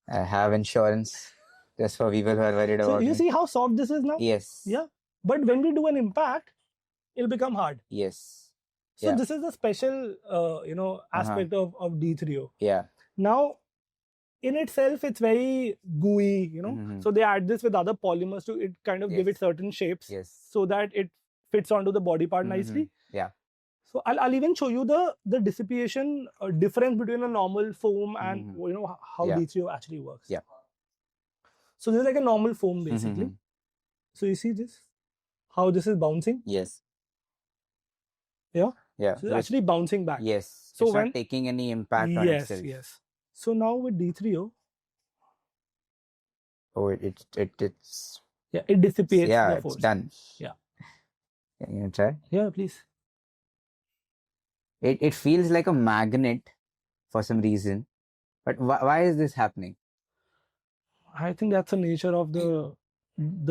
S2: I have insurance just for people who are worried
S1: So
S2: about
S1: you
S2: me.
S1: see how soft this is now?
S2: Yes.
S1: Yeah. But when we do an impact, it'll become hard.
S2: Yes.
S1: So
S2: Yeah.
S1: this is the special, aspect of D30.
S2: Yeah.
S1: Now, in itself, it's very gooey, you know.
S2: Mhm.
S1: So they add this with other polymers to it kind of give it
S2: Yes.
S1: certain shapes
S2: Yes.
S1: so that it fits onto the body part nicely.
S2: Yeah.
S1: So I'll even show you the dissipation difference between a normal foam and
S2: Mhm.
S1: you know how
S2: Yeah.
S1: D30 actually works.
S2: Yeah.
S1: So this is like a normal foam basically.
S2: Mhm.
S1: So you see this, how this is bouncing.
S2: Yes.
S1: Yeah.
S2: Yeah.
S1: So it's actually bouncing back.
S2: Yes.
S1: So
S2: It's
S1: when
S2: not taking any impact on
S1: yes,
S2: itself.
S1: yes. So now with D30,
S2: Oh, it's
S1: yeah, it dissipates
S2: yeah,
S1: the
S2: it's
S1: force.
S2: done.
S1: Yeah.
S2: Can you try?
S1: Yeah, please.
S2: It feels like a magnet for some reason, but why is this happening?
S1: I think that's the nature of the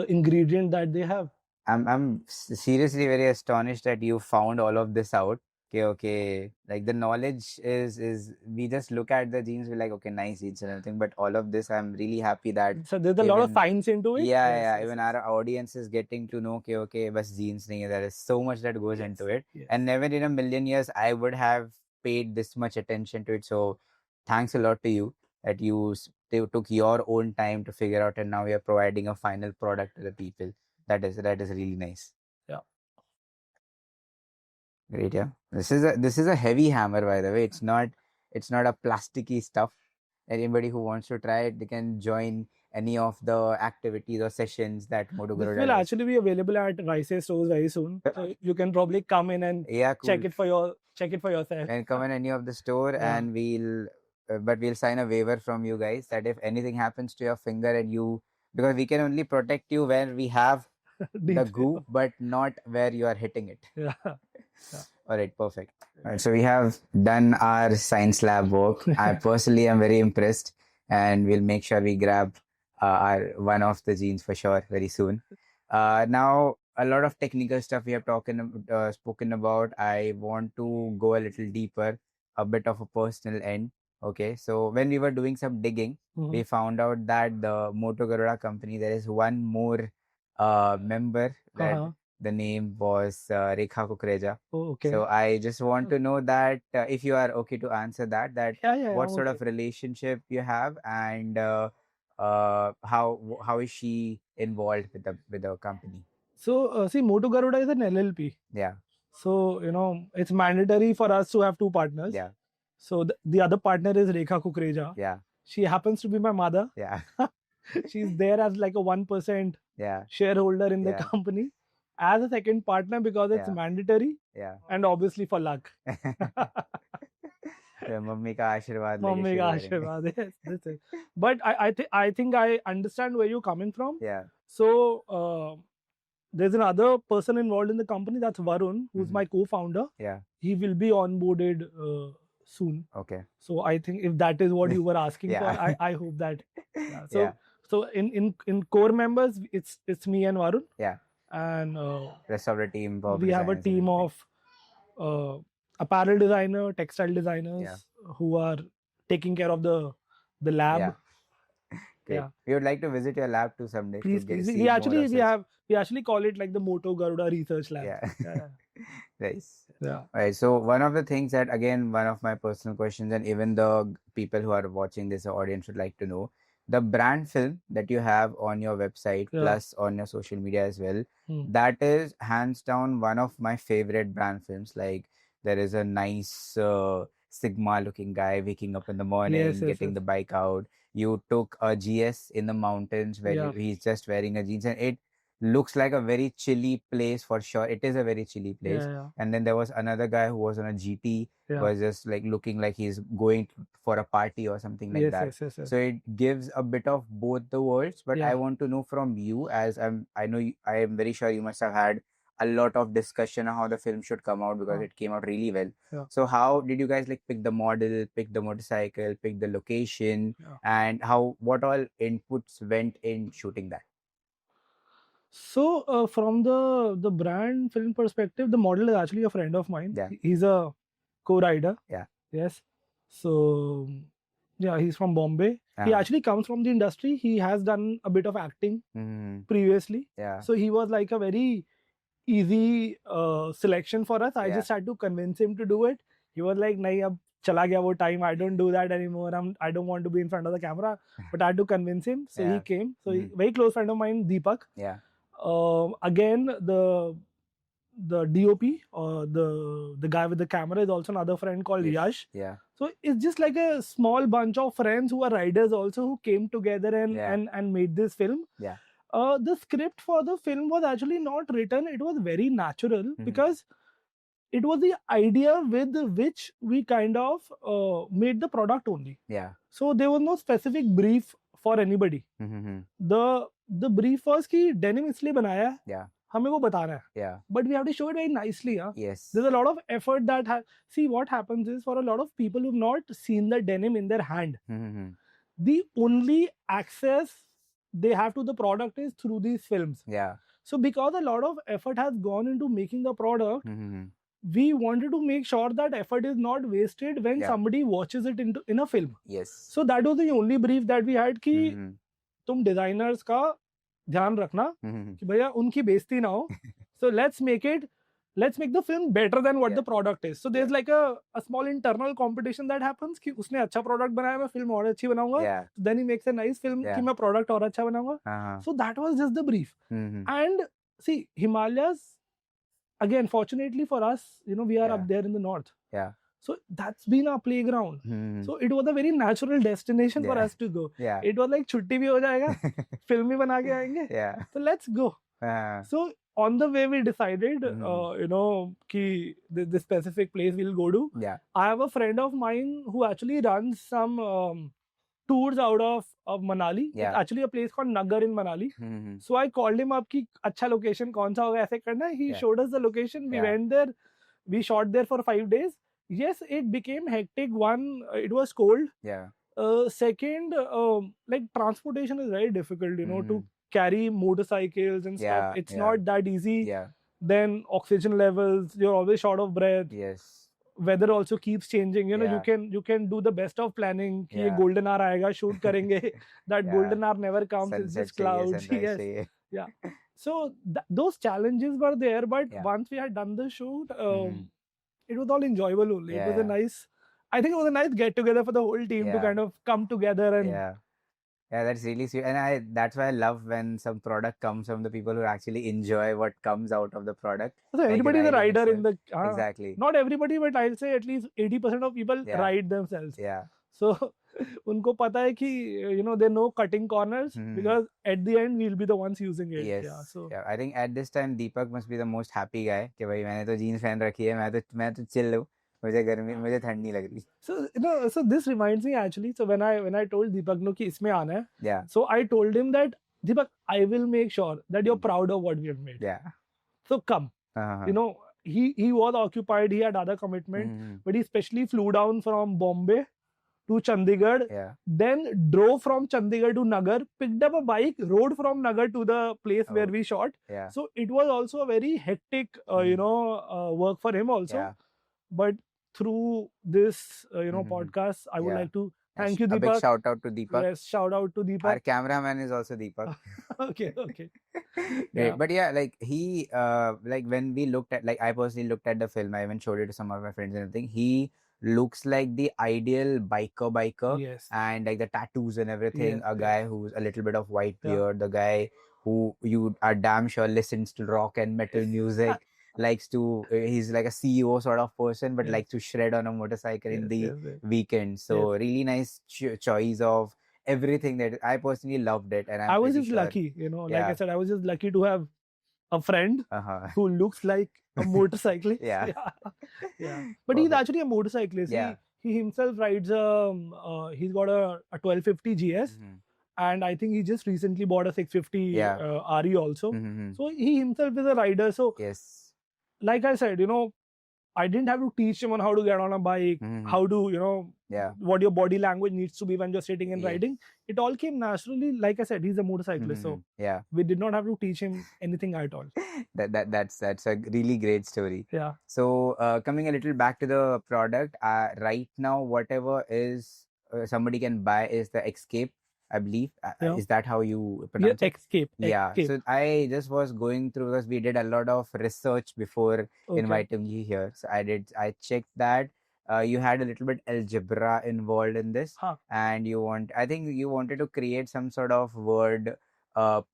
S1: ingredient that they have.
S2: I'm seriously very astonished that you found all of this out. Okay. Like the knowledge is we just look at the jeans, we're like, okay, nice jeans and everything. But all of this, I'm really happy that
S1: So there's a lot of
S2: even-
S1: science into it.
S2: yeah,
S1: Yes,
S2: yeah.
S1: yes,
S2: Even
S1: yes.
S2: our audience is getting to know, okay, bas jeans nahi hai. There is so much that goes
S1: Yes,
S2: into it.
S1: yes.
S2: And never in a million years I would have paid this much attention to it. So thanks a lot to you that you took your own time to figure out, and now you're providing a final product to the people. That is really nice.
S1: Yeah.
S2: Great, yeah. This is a heavy hammer, by the way. It's not a plasticky stuff. Anybody who wants to try it, they can join any of the activities or sessions that Moto
S1: This
S2: Guru
S1: will
S2: does.
S1: actually be available at Rice stores very soon. So you can probably come in and
S2: Yeah, cool.
S1: check it for yourself.
S2: And come in any of the store,
S1: Yeah.
S2: and we'll but we'll sign a waiver from you guys that if anything happens to your finger and you, because we can only protect you where we have the
S1: Deep.
S2: goo, but not where you are hitting it.
S1: Yeah.
S2: All right, perfect. All right, so we have done our science lab work. I personally am very impressed, and we'll make sure we grab our one of the genes for sure very soon. Now, a lot of technical stuff we have spoken about. I want to go a little deeper, a bit of a personal end. Okay, so when we were doing some digging, we found out that the Moto Garuda company, there is one more member that
S1: Uh-huh.
S2: the name was Rekha Kukreja.
S1: Oh, okay.
S2: So I just want to know that if you are okay to answer that,
S1: Yeah,
S2: what
S1: I'm
S2: sort
S1: okay.
S2: of relationship you have, and how is she involved with the company?
S1: So, see, Moto Garuda is an LLP.
S2: Yeah,
S1: So, it's mandatory for us to have two partners.
S2: yeah,
S1: So, the other partner is Rekha Kukreja.
S2: yeah,
S1: She happens to be my mother.
S2: yeah,
S1: She's there as like a 1%
S2: yeah,
S1: shareholder in the
S2: Yeah.
S1: company as a second partner because it's
S2: Yeah.
S1: mandatory
S2: yeah.
S1: and obviously for luck.
S2: Mummy का आशीर्वाद लेके
S1: Mummy
S2: शुरू
S1: ka
S2: करेंगे.
S1: aashirwad, yes, that's it. But I think I understand where you're coming from.
S2: Yeah,
S1: So there's another person involved in the company, that's Varun, who's
S2: Mhm.
S1: my co-founder.
S2: yeah,
S1: He will be onboarded soon.
S2: okay,
S1: So I think if that is what you were asking
S2: Yeah.
S1: for, I hope that. Yeah. So
S2: Yeah.
S1: so in core members, it's me and Varun.
S2: Yeah.
S1: And
S2: Rest of the team. Bob
S1: we have a
S2: designers and
S1: team
S2: everything.
S1: of apparel designer, textile designers who are taking care of the lab.
S2: Yeah. Great.
S1: Yeah.
S2: We would like to visit your lab too someday.
S1: Please,
S2: to get,
S1: please.
S2: see more of
S1: We actually call it like the Moto Garuda Research Lab.
S2: Yeah.
S1: Yeah.
S2: Nice.
S1: Yeah.
S2: Right. So one of the things that, again, one of my personal questions, and even the people who are watching this audience would like to know, the brand film that you have on your website
S1: Yeah.
S2: plus on your social media as well,
S1: Hmm.
S2: that is hands down one of my favorite brand films. Like there is a nice Sigma looking guy waking up in the morning,
S1: Yes,
S2: getting
S1: yes.
S2: the bike out. You took a GS in the mountains where
S1: Yeah.
S2: he's just wearing a jeans, and it looks like a very chilly place for sure. It is a very chilly place.
S1: Yeah, yeah.
S2: And then there was another guy who was on a GT,
S1: Yeah.
S2: was just like looking like he's going for a party or something like
S1: Yes,
S2: that.
S1: yes, yes, yes.
S2: So it gives a bit of both the worlds. But
S1: Yeah.
S2: I want to know from you, as I know I am very sure you must have had a lot of discussion on how the film should come out, because it came out really well.
S1: Yeah.
S2: So how did you guys like pick the model, pick the motorcycle, pick the location,
S1: Yeah.
S2: and what all inputs went in shooting that?
S1: So from the brand film perspective, the model is actually a friend of mine.
S2: Yeah.
S1: He's a co-rider.
S2: Yeah.
S1: Yes. So yeah, he's from Bombay. He actually comes from the industry. He has done a bit of acting previously.
S2: Yeah.
S1: So he was like a very easy selection for us. I
S2: Yeah.
S1: just had to convince him to do it. He was like, "Nahi, ab chala gaya wo time. I don't do that anymore. I don't want to be in front of the camera." But I had to convince him. So he
S2: Yeah.
S1: came. So very close friend of mine, Deepak.
S2: Yeah.
S1: Again, the DOP or the guy with the camera is also another friend called
S2: Yes.
S1: Yash.
S2: Yeah.
S1: So it's just like a small bunch of friends who are riders also, who came together
S2: Yeah.
S1: and made this film.
S2: Yeah.
S1: The script for the film was actually not written. It was very natural because it was the idea with which we kind of made the product only.
S2: Yeah.
S1: So there was no specific brief for anybody. The brief was कि denim इसलिए बनाया है,
S2: Yeah.
S1: हमें वो बताना है.
S2: Yeah.
S1: But we have to show it very nicely. Huh?
S2: Yes.
S1: There's a lot of effort that see what happens is, for a lot of people who've not seen the denim in their hand, the only access they have to the product is through these films.
S2: Yeah.
S1: So because a lot of effort has gone into making the product, we wanted to make sure that effort is not wasted when
S2: Yeah.
S1: somebody watches it in a film.
S2: Yes.
S1: So that was the only brief that we had कि तुम designers का ध्यान रखना कि भैया उनकी बेइज्जती ना हो. So let's make the film better than what
S2: Yeah.
S1: the product is. So there's like a small internal competition that happens कि उसने अच्छा product बनाया, मैं film और अच्छी बनाऊंगा.
S2: Yeah.
S1: Then he makes a nice film
S2: Yeah.
S1: कि मैं product और अच्छा बनाऊंगा. So that was just the brief. And see, Himalayas, again, fortunately for us, we are up there in the north.
S2: Yeah.
S1: So that's been our playground. So it was a very natural destination for
S2: Yeah.
S1: us to go.
S2: Yeah.
S1: It was like छुट्टी भी हो जाएगा, film भी बना के आएंगे.
S2: Yeah.
S1: So let's go. So on the way we decided,
S2: Mhm.
S1: ki this specific place we'll go to.
S2: Yeah.
S1: I have a friend of mine who actually runs some tours out of Manali. It's
S2: Yeah.
S1: actually a place called Nagar in Manali.
S2: Mhm.
S1: So I called him up कि अच्छा location कौन सा होगा ऐसे करना है. He
S2: Yeah.
S1: showed us the location. We
S2: Yeah.
S1: went there. We shot there for 5 days. Yes, it became hectic. One, it was cold.
S2: Yeah.
S1: Second, like transportation is very difficult, to
S2: Mhm.
S1: carry motorcycles and stuff.
S2: Yeah.
S1: It's
S2: Yeah.
S1: not that easy.
S2: Yeah.
S1: Then oxygen levels, you're always short of breath.
S2: Yes.
S1: Weather also keeps changing. You
S2: Yeah.
S1: can do the best of planning. कि ये
S2: Yeah.
S1: golden hour आएगा, shoot करेंगे. That
S2: Yeah.
S1: golden hour never comes. It's
S2: Sunset
S1: just
S2: चाहिए,
S1: clouds.
S2: sunrise
S1: Yes.
S2: चाहिए.
S1: Yeah. So those challenges were there, but
S2: Yeah.
S1: once we had done the shoot,
S2: Mhm.
S1: it was all enjoyable only. It was a
S2: Yeah.
S1: nice. I think it was a nice get together for the whole team to
S2: Yeah.
S1: kind of come together and
S2: Yeah. Yeah, that's really sweet. And that's why I love when some product comes from the people who actually enjoy what comes out of the product.
S1: so
S2: Like
S1: everybody is a
S2: riding
S1: rider in
S2: itself.
S1: the
S2: Exactly.
S1: not everybody, but I'll say at least 80% of people
S2: Yeah.
S1: ride themselves.
S2: Yeah.
S1: So उनको पता है कि they know cutting corners
S2: Mhm.
S1: because at the end we'll be the ones using it.
S2: Yes.
S1: Yeah. So
S2: Yeah. I think at this time Deepak must be the most happy guy कि भाई मैंने तो jeans पहन रखी है मैं तो chill हूँ मुझे ठंड नहीं लग रही.
S1: so this reminds me actually. So when I told Deepak no कि इसमें आना है,
S2: Yeah.
S1: so I told him that Deepak, I will make sure that you're
S2: Mm.
S1: proud of what we have made.
S2: Yeah.
S1: So come.
S2: Uh-huh.
S1: He was occupied. He had other commitment,
S2: Mhm.
S1: but he specially flew down from Bombay to Chandigarh.
S2: Yeah.
S1: Then drove from Chandigarh to Nagar, picked up a bike, rode from Nagar to the place where
S2: Oh.
S1: we shot.
S2: Yeah.
S1: So it was also a very hectic, work for him also.
S2: Yeah.
S1: But through this,
S2: Mhm.
S1: podcast, I would
S2: Yeah.
S1: like to
S2: Yes.
S1: thank you,
S2: A big
S1: Deepak.
S2: shout out to Deepak.
S1: Yes, shout out to
S2: Our
S1: Deepak.
S2: cameraman is also Deepak.
S1: Okay.
S2: Great.
S1: Yeah.
S2: But yeah, like he like when we looked at, like I personally looked at the film, I even showed it to some of my friends and everything. He looks like the ideal biker
S1: Yes.
S2: and like the tattoos and everything.
S1: Yes,
S2: A guy who's a little bit of white
S1: Yeah.
S2: beard, the guy who you are damn sure listens to rock and metal music, likes to he's like a CEO sort of person, but
S1: Yes.
S2: likes to shred on a motorcycle in
S1: Yes,
S2: the
S1: yes.
S2: weekend. So really nice choice of everything that I personally loved it, and
S1: I
S2: I'm
S1: was
S2: pretty
S1: just
S2: sure.
S1: lucky, like
S2: Yeah.
S1: I said, I was just lucky to have a friend
S2: Uh-huh.
S1: who looks like a motorcyclist.
S2: Yeah.
S1: Yeah. But he's
S2: Perfect.
S1: actually a motorcyclist.
S2: Yeah.
S1: He himself rides he's got a 1250 GS,
S2: Mhm.
S1: and I think he just recently bought a 650
S2: Yeah.
S1: RE also.
S2: Mhm.
S1: So he himself is a rider. So
S2: Yes.
S1: like I said, I didn't have to teach him on how to get on a bike,
S2: Mhm.
S1: how to,
S2: Yeah.
S1: what your body language needs to be when you're sitting and
S2: Yes.
S1: riding. It all came naturally. Like I said, he's a motorcyclist, so
S2: Mhm. Yeah.
S1: we did not have to teach him anything at all.
S2: That's a really great story.
S1: Yeah.
S2: So coming a little back to the product, right now whatever is somebody can buy is the Escape, I believe.
S1: Yeah.
S2: Is that how you
S1: Yeah,
S2: pronounce it?
S1: Escape.
S2: Yeah.
S1: Escape.
S2: So I just was going through because we did a lot of research before
S1: Okay.
S2: inviting you here. So I checked that you had a little bit algebra involved in this,
S1: Huh.
S2: and I think you wanted to create some sort of word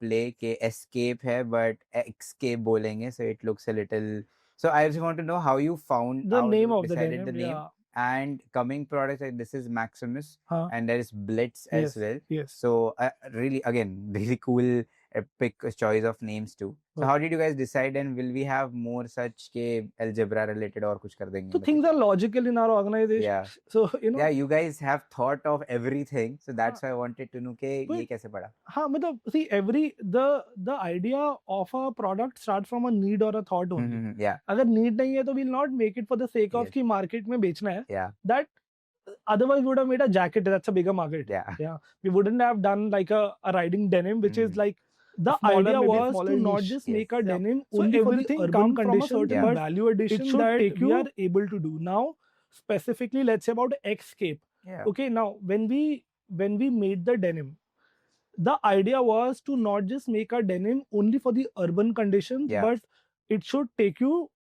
S2: play के escape है but escape बोलेंगे, so it looks a little. So I just want to know how you found
S1: The
S2: how
S1: name
S2: you
S1: of the
S2: decided
S1: denim.
S2: the name.
S1: Yeah.
S2: And coming products, like this is Maximus
S1: Huh.
S2: and there is Blitz as
S1: Yes.
S2: well.
S1: Yes.
S2: So really, again, really cool, epic choice of names too. So
S1: Okay.
S2: how did you guys decide, and will we have more such के algebra related और कुछ कर देंगे?
S1: So things are logical in our organization.
S2: Yeah.
S1: So
S2: Yeah, you guys have thought of everything, so that's why I wanted to know कि
S1: But-
S2: ये कैसे पड़ा.
S1: हाँ मतलब see the idea of a product starts from a need or a thought only.
S2: Mhm. Yeah,
S1: अगर need नहीं है तो we'll not make it for the sake of
S2: Yes.
S1: कि market में बेचना है.
S2: yeah,
S1: That otherwise we would have made a jacket. That's a bigger market.
S2: yeah.
S1: We wouldn't have done like a riding denim, which is
S2: Mhm.
S1: like the
S3: Smaller,
S1: idea
S3: maybe
S1: was
S3: smaller
S1: to not
S3: niche.
S1: just
S2: Yes.
S1: make a
S3: Yeah.
S1: denim
S3: So
S1: only for the
S3: everything
S1: urban
S3: come from a
S1: conditions,
S3: certain
S1: but
S3: value addition
S1: it should
S3: that
S1: take
S3: we
S1: you
S3: are
S1: able to do. Now, specifically, let's say about Escape.
S2: Yeah.
S1: Okay, now when we made the denim, the idea was to not just make a denim only for the urban conditions,
S2: Yeah.
S1: but it should take you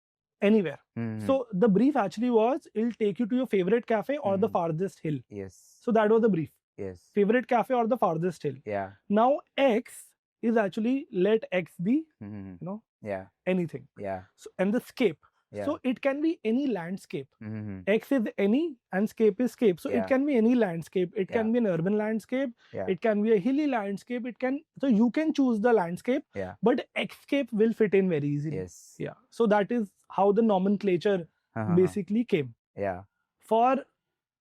S1: anywhere.
S2: Mhm.
S1: So the brief actually was it'll take you to your favorite cafe or the
S2: Mhm.
S1: farthest hill.
S2: Yes.
S1: So that was the brief.
S2: Yes.
S1: Favorite cafe or the farthest hill.
S2: Yeah.
S1: Now X is actually let X be
S2: Mhm.
S1: know
S2: Yeah.
S1: anything.
S2: Yeah.
S1: So and the scape.
S2: Yeah.
S1: So it can be any landscape.
S2: Mm-hmm.
S1: X is any and scape is scape. So
S2: Yeah.
S1: it can be any landscape. It can
S2: Yeah.
S1: be an urban landscape.
S2: Yeah.
S1: It can be a hilly landscape. So you can choose the landscape,
S2: Yeah.
S1: but Xscape will fit in very easily.
S2: Yes.
S1: Yeah. So that is how the nomenclature basically came.
S2: Yeah.
S1: For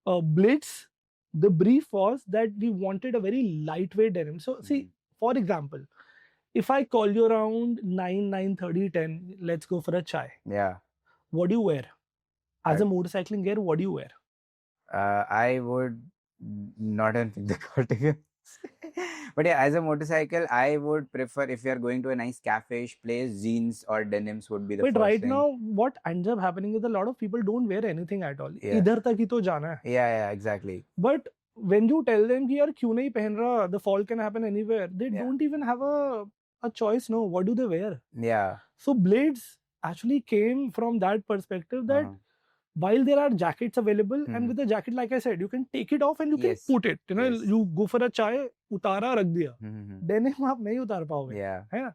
S1: Blitz, the brief was that we wanted a very lightweight denim. So see, for example, if I call you around 9:30, 10, let's go for a chai.
S2: Yeah.
S1: What do you wear? As a motorcycling gear, what do you wear?
S2: I would not even pick the category. But yeah, as a motorcycle, I would prefer, if you are going to a nice cafe-ish place, jeans or denims would be the
S1: But
S2: first
S1: right
S2: thing.
S1: now, what ends up happening is a lot of people don't wear anything at all.
S2: Yeah.
S1: Idhar tak hi to jana hai.
S2: Yeah, exactly.
S1: But when you tell them ki yaar kyun nahi pehen raha, the fall can happen anywhere, they don't even have a choice. No, what do they wear?
S2: Yeah.
S1: So Blades actually came from that perspective that while there are jackets available, and with the jacket, like I said, you can take it off and you can put it. You know, you go for a chai, utara rakh diya. Denim aap nahi utar paoge.
S2: Yeah.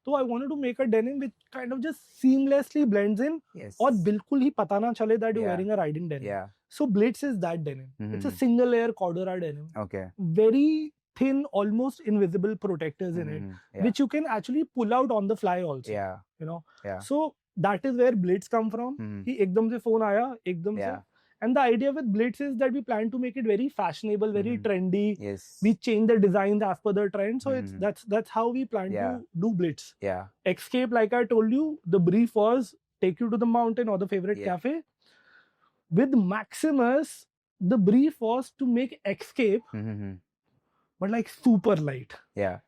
S1: So I wanted to make a denim which kind of just seamlessly blends in.
S2: Yes.
S1: और बिल्कुल ही पता ना चले that you're wearing a riding denim.
S2: Yeah.
S1: So Blades is that denim. It's a single layer corduroy denim.
S2: Okay.
S1: Very thin, almost invisible protectors in it, which you can actually pull out on the fly also.
S2: Yeah.
S1: You know.
S2: Yeah.
S1: So that is where Blades come from. कि एकदम से phone आया, एकदम से. And the idea with Blades is that we plan to make it very fashionable, very trendy.
S2: Yes.
S1: We change the designs as per the trend. So that's how we plan to do Blades.
S2: Yeah.
S1: Xscape, like I told you, the brief was take you to the mountain or the favorite cafe. With Maximus, the brief was to make Xscape, but like super light.
S2: Yeah.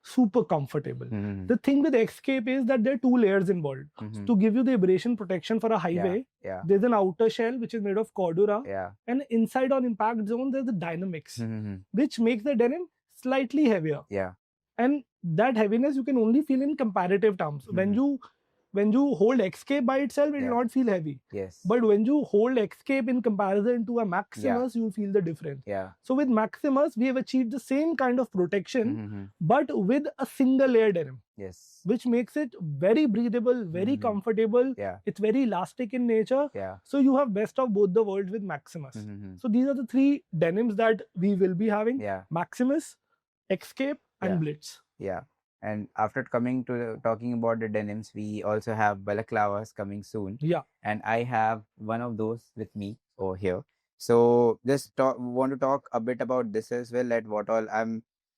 S1: Super comfortable. The thing with Xscape is that there are two layers involved. To give you the abrasion protection for a highway, there's an outer shell which is made of Cordura, and inside on impact zone there's the Dynamics, which makes the denim slightly heavier.
S2: Yeah.
S1: And that heaviness you can only feel in comparative terms. When you hold Xscape by itself, it will not feel heavy.
S2: Yes.
S1: But when you hold Xscape in comparison to a Maximus, you feel the difference.
S2: Yeah.
S1: So with Maximus, we have achieved the same kind of protection, but with a single layer denim.
S2: Yes.
S1: Which makes it very breathable, very comfortable.
S2: Yeah.
S1: It's very elastic in nature.
S2: Yeah.
S1: So you have best of both the worlds with Maximus. So these are the three denims that we will be having.
S2: Yeah.
S1: Maximus, Xscape, and Blitz.
S2: Yeah. And after coming to talking about the denims, we also have balaclavas coming soon.
S1: Yeah.
S2: And I have one of those with me over here. So just want to talk a bit about this as well, at what all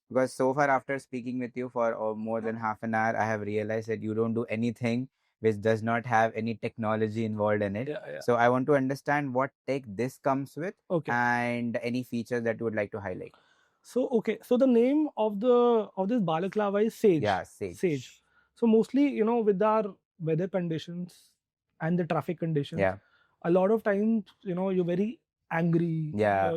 S2: because so far after speaking with you for more than half an hour, I have realized that you don't do anything which does not have any technology involved in it.
S1: Yeah.
S2: So I want to understand what tech this comes with,
S1: and
S2: any features that you would like to highlight.
S1: So so the name of this balaclava is Sage.
S2: Yeah, Sage.
S1: So mostly, with our weather conditions and the traffic conditions, a lot of times, you're very angry.
S2: Yeah.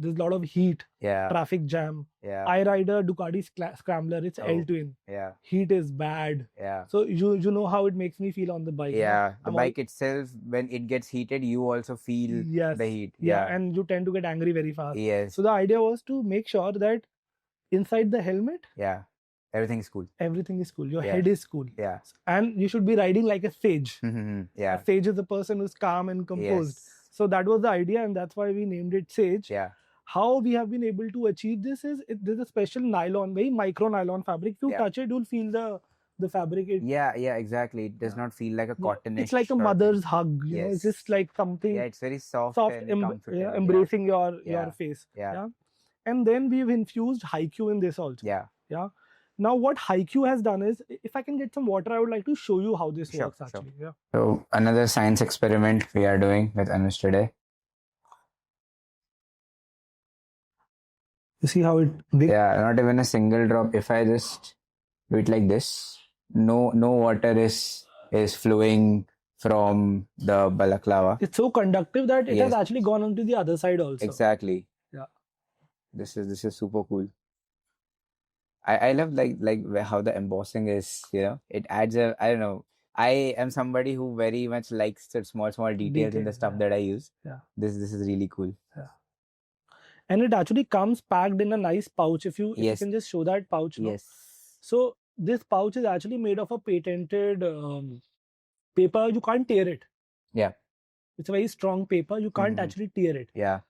S1: There's a lot of heat.
S2: Yeah.
S1: Traffic jam.
S2: Yeah.
S1: I ride a Ducati Scrambler. It's L-twin.
S2: Yeah.
S1: Heat is bad.
S2: Yeah.
S1: So you know how it makes me feel on the bike.
S2: Yeah. The bike itself, when it gets heated, you also feel the heat.
S1: Yeah. And you tend to get angry very fast.
S2: Yes.
S1: So the idea was to make sure that inside the helmet,
S2: everything is cool.
S1: Everything is cool. Your head is cool.
S2: Yeah.
S1: And you should be riding like a sage.
S2: Yeah.
S1: A sage is a person who's calm and composed.
S2: Yes.
S1: So that was the idea, and that's why we named it Sage.
S2: Yeah.
S1: How we have been able to achieve this is there's a special nylon, very micro nylon fabric. If you touch it, you'll feel the fabric.
S2: Yeah, exactly. It does not feel like a cottonish.
S1: It's like a mother's hug. You know, it's just like something.
S2: Yeah, it's very soft and comfortable.
S1: Embracing your face.
S2: Yeah.
S1: And then we've infused Haiku in this also.
S2: Yeah.
S1: Now what Haiku has done is, if I can get some water, I would like to show you how this works actually.
S2: Sure. Yeah. So another science experiment we are doing with Anush today.
S1: You see how it...
S2: Yeah, not even a single drop. If I just do it like this, no water is flowing from the balaclava.
S1: It's so conductive that it has actually gone onto the other side also.
S2: Exactly.
S1: Yeah.
S2: This is super cool. I love like how the embossing is, it adds I don't know. I am somebody who very much likes the small details in the stuff that I use.
S1: Yeah.
S2: This is really cool.
S1: Yeah. And it actually comes packed in a nice pouch. If you can just show that pouch.
S2: Yes.
S1: So this pouch is actually made of a patented paper, you can't tear it.
S2: Yeah.
S1: It's a very strong paper. You can't
S2: Mhm.
S1: actually tear it.
S2: Yeah.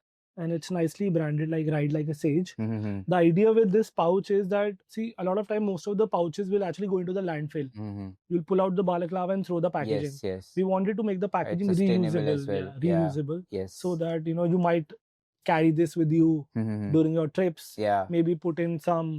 S1: And it's nicely branded like Ride Like a Sage.
S2: Mm-hmm.
S1: The idea with this pouch is that, see, a lot of time, most of the pouches will actually go into the landfill.
S2: Mm-hmm.
S1: You'll pull out the balaclava and throw the packaging.
S2: Yes, yes.
S1: We wanted to make the
S2: It's
S1: packaging
S2: sustainable
S1: reusable.
S2: as well.
S1: Yeah,
S2: Yeah.
S1: reusable.
S2: Yes.
S1: So that, you know, you might carry this with you
S2: Mhm.
S1: during your trips.
S2: Yeah.
S1: Maybe put in some,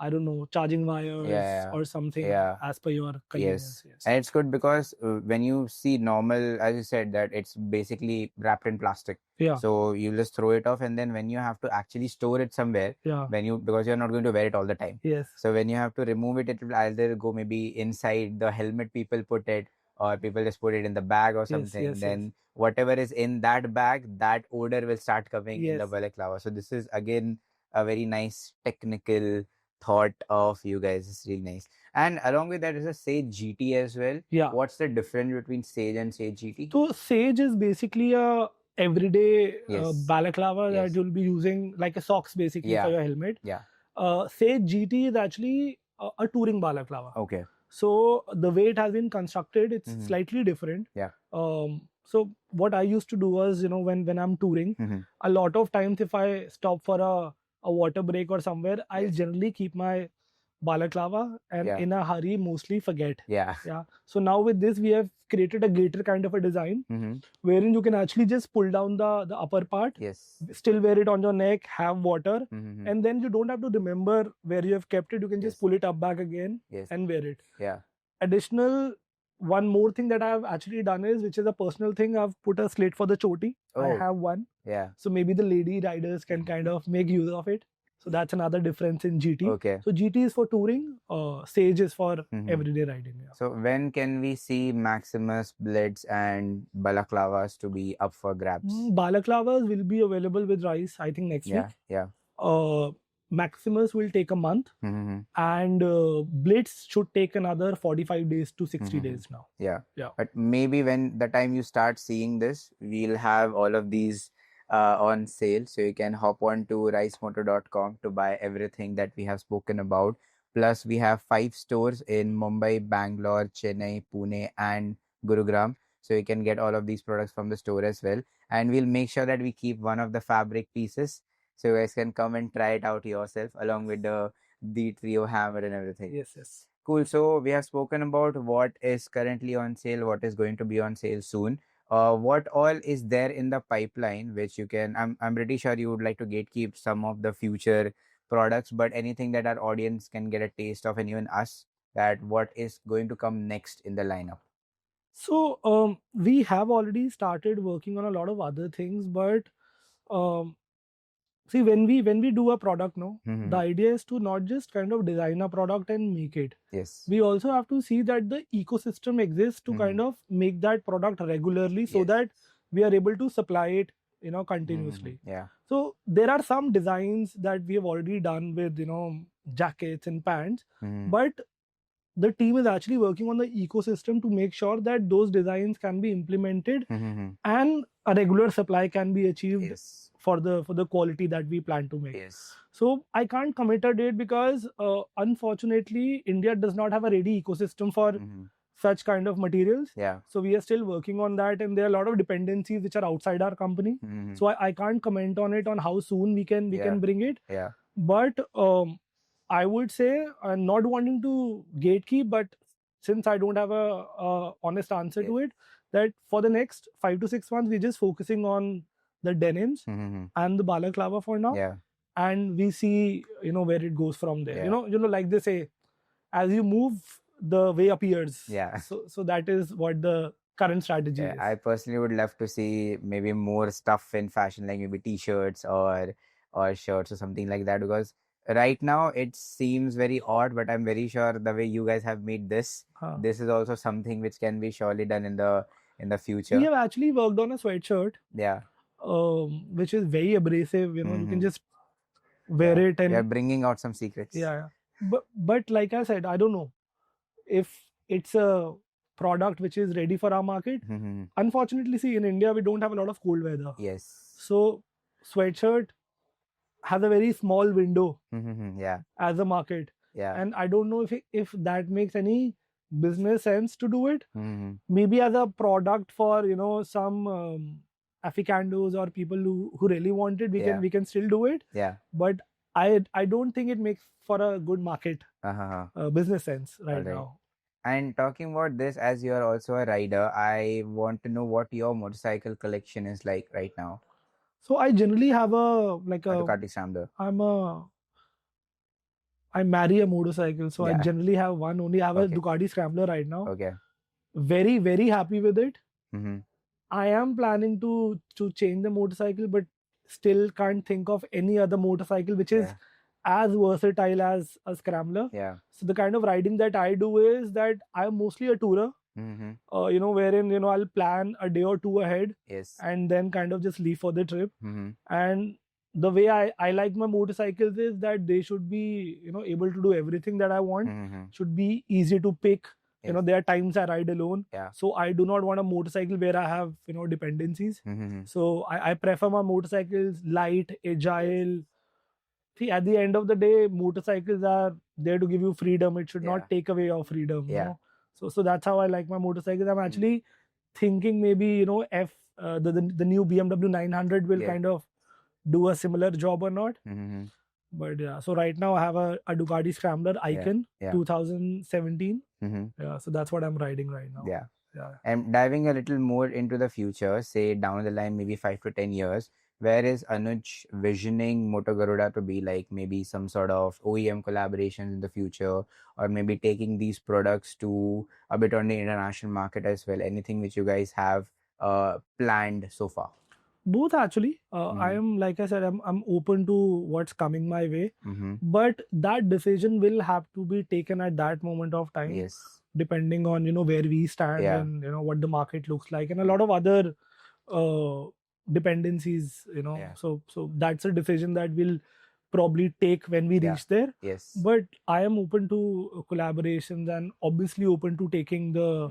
S1: I don't know, charging wires
S2: Yeah.
S1: or something
S2: Yeah.
S1: as per your convenience.
S2: Yes.
S1: Yes.
S2: And it's good because when you see normal, as you said, that it's basically wrapped in plastic.
S1: Yeah.
S2: So you just throw it off, and then when you have to actually store it somewhere,
S1: Yeah.
S2: because you're not going to wear it all the time.
S1: Yes.
S2: So when you have to remove it, it will either go maybe inside the helmet people put it, or people just put it in the bag or something.
S1: yes,
S2: Then whatever is in that bag, that odor will start coming in the
S1: Yes.
S2: balaclava. So this is again a very nice technical thought of you guys. It's really nice. And along with that is a Sage GT as well.
S1: Yeah.
S2: What's the difference between Sage and Sage GT?
S1: So Sage is basically a everyday
S2: Yes.
S1: balaclava
S2: Yes.
S1: that you'll be using like a socks basically
S2: Yeah.
S1: for your helmet.
S2: Yeah.
S1: Sage GT is actually a touring balaclava.
S2: Okay.
S1: So the way it has been constructed, it's
S2: Mhm.
S1: slightly different.
S2: Yeah.
S1: So what I used to do was, you know, when I'm touring,
S2: Mhm.
S1: a lot of times if I stop for a water break or somewhere, I'll
S2: Yes.
S1: generally keep my balaclava and
S2: Yeah.
S1: in a hurry mostly forget.
S2: Yeah.
S1: Yeah. So now with this, we have created a gaiter kind of a design
S2: Mhm.
S1: wherein you can actually just pull down the upper part,
S2: Yes.
S1: still wear it on your neck, have water,
S2: Mhm.
S1: and then you don't have to remember where you have kept it. You can just
S2: Yes.
S1: pull it up back again
S2: Yes.
S1: and wear it.
S2: Yeah.
S1: Additional, one more thing that I've actually done is, which is a personal thing, I've put a slit for the choti. I
S2: Oh.
S1: have one.
S2: Yeah.
S1: So maybe the lady riders can kind of make use of it. So that's another difference in GT.
S2: Okay.
S1: So GT is for touring, Sage is for
S2: Mhm.
S1: everyday riding. Yeah.
S2: So when can we see Maximus, Blitz, and Balaclavas to be up for grabs?
S1: Balaclavas will be available with Rise, I think, next
S2: Yeah.
S1: week.
S2: Yeah.
S1: Maximus will take a month,
S2: Mhm.
S1: and Blitz should take another 45 days to 60
S2: Mhm.
S1: days now.
S2: Yeah.
S1: Yeah.
S2: But maybe when the time you start seeing this, we'll have all of these on sale. So you can hop on to ricemotor.com to buy everything that we have spoken about. Plus, we have 5 stores in Mumbai, Bangalore, Chennai, Pune, and Gurugram. So you can get all of these products from the store as well. And we'll make sure that we keep one of the fabric pieces so you guys can come and try it out yourself along with the trio hammer and everything.
S1: Yes, yes.
S2: Cool. So we have spoken about what is currently on sale, what is going to be on sale soon. What all is there in the pipeline, which you can? I'm pretty sure you would like to gatekeep some of the future products, but anything that our audience can get a taste of, and even us, that what is going to come next in the lineup.
S1: So we have already started working on a lot of other things, but um, see, when we do a product, no,
S2: Mhm.
S1: the idea is to not just kind of design a product and make it.
S2: Yes.
S1: We also have to see that the ecosystem exists to
S2: Mhm.
S1: kind of make that product regularly, so
S2: Yes.
S1: that we are able to supply it, you know, continuously.
S2: Mhm. Yeah.
S1: So there are some designs that we have already done with, you know, jackets and pants,
S2: Mhm.
S1: but the team is actually working on the ecosystem to make sure that those designs can be implemented
S2: Mhm.
S1: and a regular supply can be achieved
S2: Yes.
S1: for the quality that we plan to make.
S2: Yes.
S1: So I can't commit a date because unfortunately India does not have a ready ecosystem for
S2: Mhm.
S1: such kind of materials.
S2: Yeah.
S1: So we are still working on that, and there are a lot of dependencies which are outside our company.
S2: Mhm.
S1: So I can't comment on it on how soon we can
S2: Yeah.
S1: bring it.
S2: Yeah.
S1: But I would say I'm not wanting to gatekeep, but since I don't have a honest answer to it, that for the next 5 to 6 months we're just focusing on the denims
S2: Mhm.
S1: and the balaclava for now,
S2: Yeah.
S1: and we see, you know, where it goes from there.
S2: Yeah.
S1: You know, like they say, as you move, the way appears.
S2: Yeah.
S1: So that is what the current strategy
S2: Yeah,
S1: is.
S2: I personally would love to see maybe more stuff in fashion, like maybe t-shirts or shirts or something like that. Because right now it seems very odd, but I'm very sure the way you guys have made this,
S1: Huh.
S2: this is also something which can be surely done in the
S1: We
S2: future.
S1: have actually worked on a sweatshirt,
S2: Yeah.
S1: which is very abrasive. You know, you can
S2: Mhm.
S1: just wear
S2: Yeah.
S1: it
S2: We are
S1: and
S2: bringing out some secrets.
S1: yeah. But like I said, I don't know if it's a product which is ready for our market.
S2: Mhm.
S1: Unfortunately, see, in India we don't have a lot of cold weather.
S2: Yes.
S1: So sweatshirt has a very small window
S2: Mhm. Yeah.
S1: as a market,
S2: Yeah.
S1: and I don't know if that makes any business sense to do it.
S2: Mm-hmm.
S1: Maybe as a product for some aficandos or people who really want it,
S2: Yeah.
S1: we can still do it.
S2: Yeah.
S1: But I don't think it makes for a good market
S2: Uh-huh.
S1: business sense right
S2: Alright.
S1: now.
S2: And talking about this, as you are also a rider, I want to know what your motorcycle collection is like right now.
S1: So I generally have a
S2: Ducati Scrambler.
S1: I marry a motorcycle, so I
S2: Yeah.
S1: generally have one only. I have a
S2: Okay.
S1: Ducati Scrambler right now.
S2: Okay.
S1: Very, very happy with it.
S2: Mm-hmm.
S1: I am planning to change the motorcycle, but still can't think of any other motorcycle which is
S2: Yeah.
S1: as versatile as a Scrambler.
S2: Yeah.
S1: So the kind of riding that I do is that I'm mostly a tourer,
S2: Mm-hmm.
S1: wherein I'll plan a day or two ahead
S2: Yes.
S1: and then kind of just leave for the trip.
S2: Mm-hmm.
S1: And the way I like my motorcycles is that they should be able to do everything that I want.
S2: Mm-hmm.
S1: Should be easy to pick.
S2: Yes.
S1: There are times I ride alone.
S2: Yeah.
S1: So I do not want a motorcycle where I have dependencies.
S2: Mm-hmm.
S1: So I prefer my motorcycles light, agile. See, at the end of the day, motorcycles are there to give you freedom. It should
S2: Yeah.
S1: not take away your freedom.
S2: Yeah.
S1: So that's how I like my motorcycles. I'm actually thinking maybe the new BMW 900 will
S2: Yeah.
S1: kind of do a similar job or not.
S2: Mm-hmm.
S1: But yeah, so right now I have a Ducati Scrambler Icon
S2: Yeah.
S1: 2017.
S2: Mm-hmm.
S1: Yeah, so that's what I'm riding right now.
S2: Yeah.
S1: Yeah.
S2: And diving a little more into the future, say down the line, maybe 5 to 10 years, where is Anuj visioning Moto Garuda to be, like maybe some sort of OEM collaborations in the future, or maybe taking these products to a bit on the international market as well? Anything which you guys have planned so far?
S1: Both actually. I am, like I said, I'm open to what's coming my way.
S2: Mm-hmm.
S1: But that decision will have to be taken at that moment of time.
S2: Yes.
S1: Depending on where we stand
S2: Yeah.
S1: and what the market looks like and a lot of other dependencies.
S2: Yeah.
S1: So that's a decision that we'll probably take when we
S2: Yeah.
S1: reach there.
S2: Yes.
S1: But I am open to collaborations and obviously open to taking the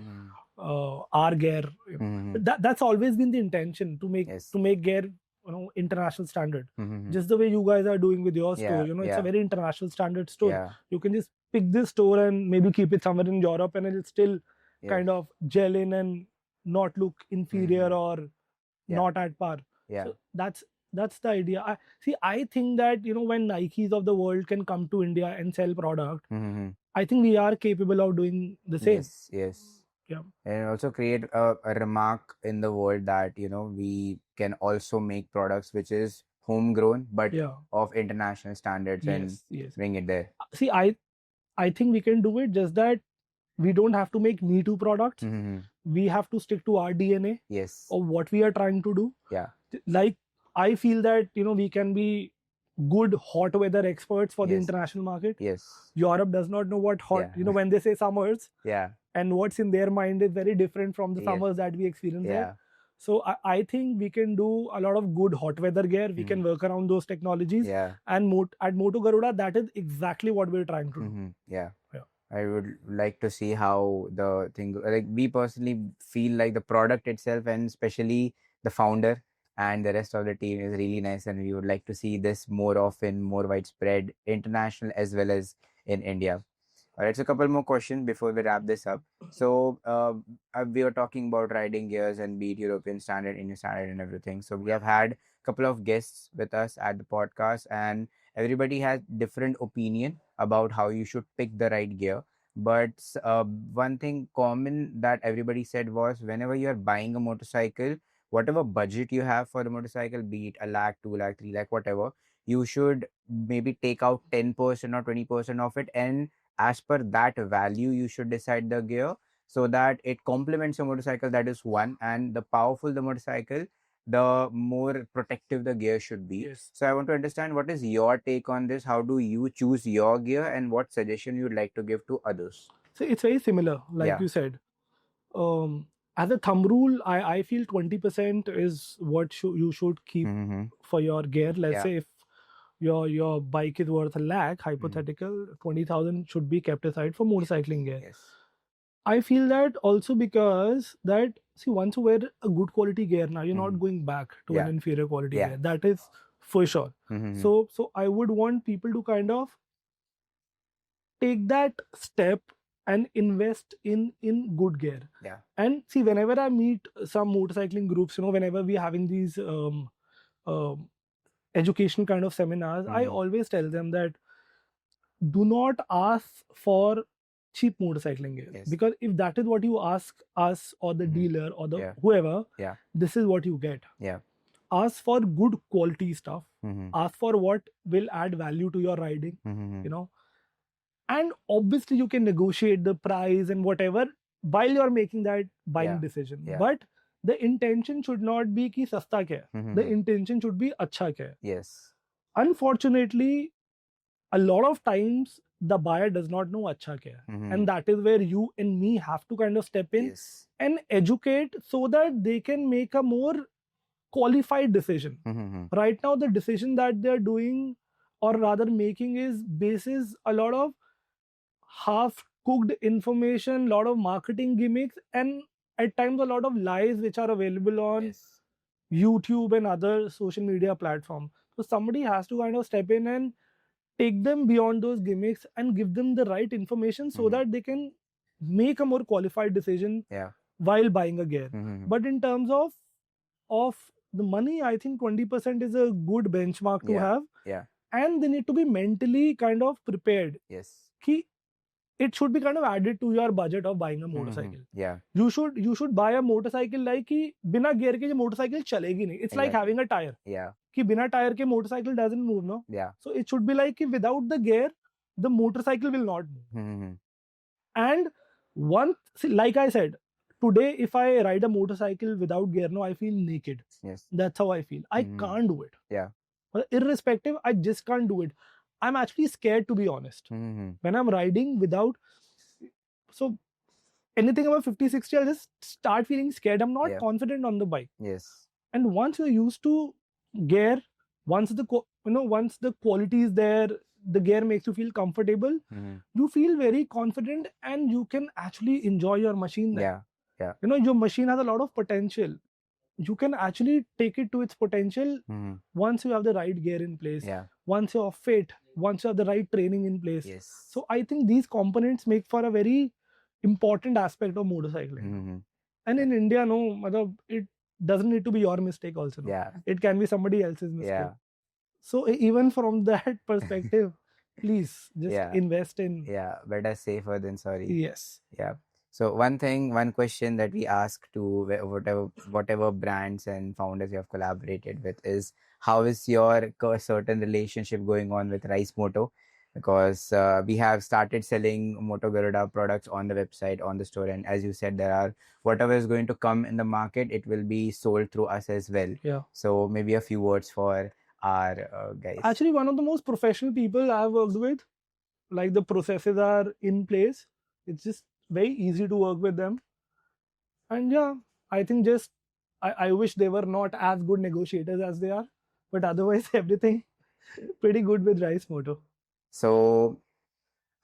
S1: our gear.
S2: Mm-hmm.
S1: That's always been the intention to make
S2: Yes.
S1: gear international standard.
S2: Mm-hmm.
S1: Just the way you guys are doing with your
S2: Yeah,
S1: store. It's
S2: yeah.
S1: a very international standard store.
S2: Yeah.
S1: You can just pick this store and maybe keep it somewhere in Europe and it'll still
S2: Yes.
S1: kind of gel in and not look inferior or
S2: Yeah.
S1: not at par.
S2: Yeah.
S1: So that's the idea. I think that when Nikes of the world can come to India and sell product,
S2: Mm-hmm.
S1: I think we are capable of doing the same.
S2: Yes. Yes.
S1: Yeah.
S2: And also create a remark in the world that we can also make products which is homegrown but
S1: Yeah.
S2: of international standards and
S1: Yes.
S2: bring it there.
S1: See, I think we can do it, just that we don't have to make me too products.
S2: Mm-hmm.
S1: We have to stick to our DNA
S2: Yes.
S1: of what we are trying to do.
S2: Yeah.
S1: Like I feel that we can be good hot weather experts for the
S2: Yes.
S1: international market.
S2: Yes.
S1: Europe does not know what hot,
S2: Yeah.
S1: when they say summers,
S2: Yeah.
S1: and what's in their mind is very different from the
S2: Yes.
S1: summers that we experience
S2: Yeah.
S1: there. So I think we can do a lot of good hot weather gear. We can work around those technologies.
S2: Yeah.
S1: And at Moto Garuda, that is exactly what we're trying to do.
S2: Mm-hmm. Yeah.
S1: Yeah.
S2: I would like to see how the thing, like we personally feel like the product itself and especially the founder and the rest of the team is really nice, and we would like to see this more often, more widespread, international as well as in India. All right, so a couple more questions before we wrap this up. So we were talking about riding gears and be it European standard, Indian standard, and everything. So we have had a couple of guests with us at the podcast, and everybody has different opinion about how you should pick the right gear. But one thing common that everybody said was whenever you are buying a motorcycle, whatever budget you have for the motorcycle, be it 1 lakh, 2 lakh, 3 lakh, whatever, you should maybe take out 10% or 20% of it, and as per that value you should decide the gear so that it complements your motorcycle. That is one. And the powerful the motorcycle, the more protective the gear should be.
S1: Yes.
S2: So I want to understand, what is your take on this? How do you choose your gear, and what suggestion you would like to give to others?
S1: So it's very similar, like
S2: Yeah.
S1: you said. As a thumb rule, I feel 20% is what you should keep
S2: Mm-hmm.
S1: for your gear. Let's
S2: Yeah.
S1: say if your bike is worth 1 lakh, hypothetical, 20,000 should be kept aside for motorcycling gear.
S2: Yes.
S1: I feel that also because that, see, once you wear a good quality gear, now you're not going back to
S2: Yeah.
S1: an inferior quality
S2: Yeah.
S1: gear. That is for sure.
S2: Mm-hmm.
S1: So I would want people to kind of take that step and invest in good gear.
S2: Yeah.
S1: And see, whenever I meet some motorcycling groups, whenever we're having these education kind of seminars, I always tell them that do not ask for cheap motorcycling gear.
S2: Yes.
S1: Because if that is what you ask us or the dealer or the whoever, this is what you get.
S2: Yeah.
S1: Ask for good quality stuff.
S2: Mm-hmm.
S1: Ask for what will add value to your riding.
S2: Mm-hmm.
S1: And obviously you can negotiate the price and whatever while you're making that buying decision. But the intention should not be ki sasta kya hai. The intention should be acha kya hai.
S2: Yes.
S1: Unfortunately, a lot of times the buyer does not know acha kya hai. And that is where you and me have to kind of step in and educate so that they can make a more qualified decision. Right now, the decision that they're doing or rather making is basis a lot of half-cooked information, lot of marketing gimmicks, and at times a lot of lies which are available on YouTube and other social media platforms. So somebody has to kind of step in and take them beyond those gimmicks and give them the right information so that they can make a more qualified decision while buying a gear. But in terms of the money, I think 20% is a good benchmark to have. And they need to be mentally kind of prepared. Ki it should be kind of added to your budget of buying a motorcycle. You should buy a motorcycle like कि बिना gear के ये motorcycle चलेगी नहीं. It's like having a tire. कि बिना tire के motorcycle doesn't move, no? So it should be like कि without the gear, the motorcycle will not move. And once, like I said, today if I ride a motorcycle without gear, no, I feel naked. That's how I feel. I can't do it. But irrespective, I just can't do it. I'm actually scared, to be honest. When I'm riding without, so anything above 50, 60, I'll just start feeling scared. I'm not confident on the bike. And once you're used to gear, once the quality is there, the gear makes you feel comfortable. You feel very confident, and you can actually enjoy your machine there. Your machine has a lot of potential. You can actually take it to its potential once you have the right gear in place, once you're fit, once you have the right training in place. So I think these components make for a very important aspect of motorcycling. And in India, no, it doesn't need to be your mistake also. No? It can be somebody else's mistake. So even from that perspective, please just invest in.
S2: Better safer than sorry.
S1: Yes.
S2: So one question that we ask to whatever brands and founders you have collaborated with is, how is your certain relationship going on with Rise Moto? Because we have started selling Moto Garuda products on the website, on the store, and as you said, there are whatever is going to come in the market, it will be sold through us as well. So maybe a few words for our guys.
S1: Actually, one of the most professional people I've worked with, like the processes are in place. It's just very easy to work with them. And I think I wish they were not as good negotiators as they are, but otherwise everything pretty good with Rise Moto.
S2: So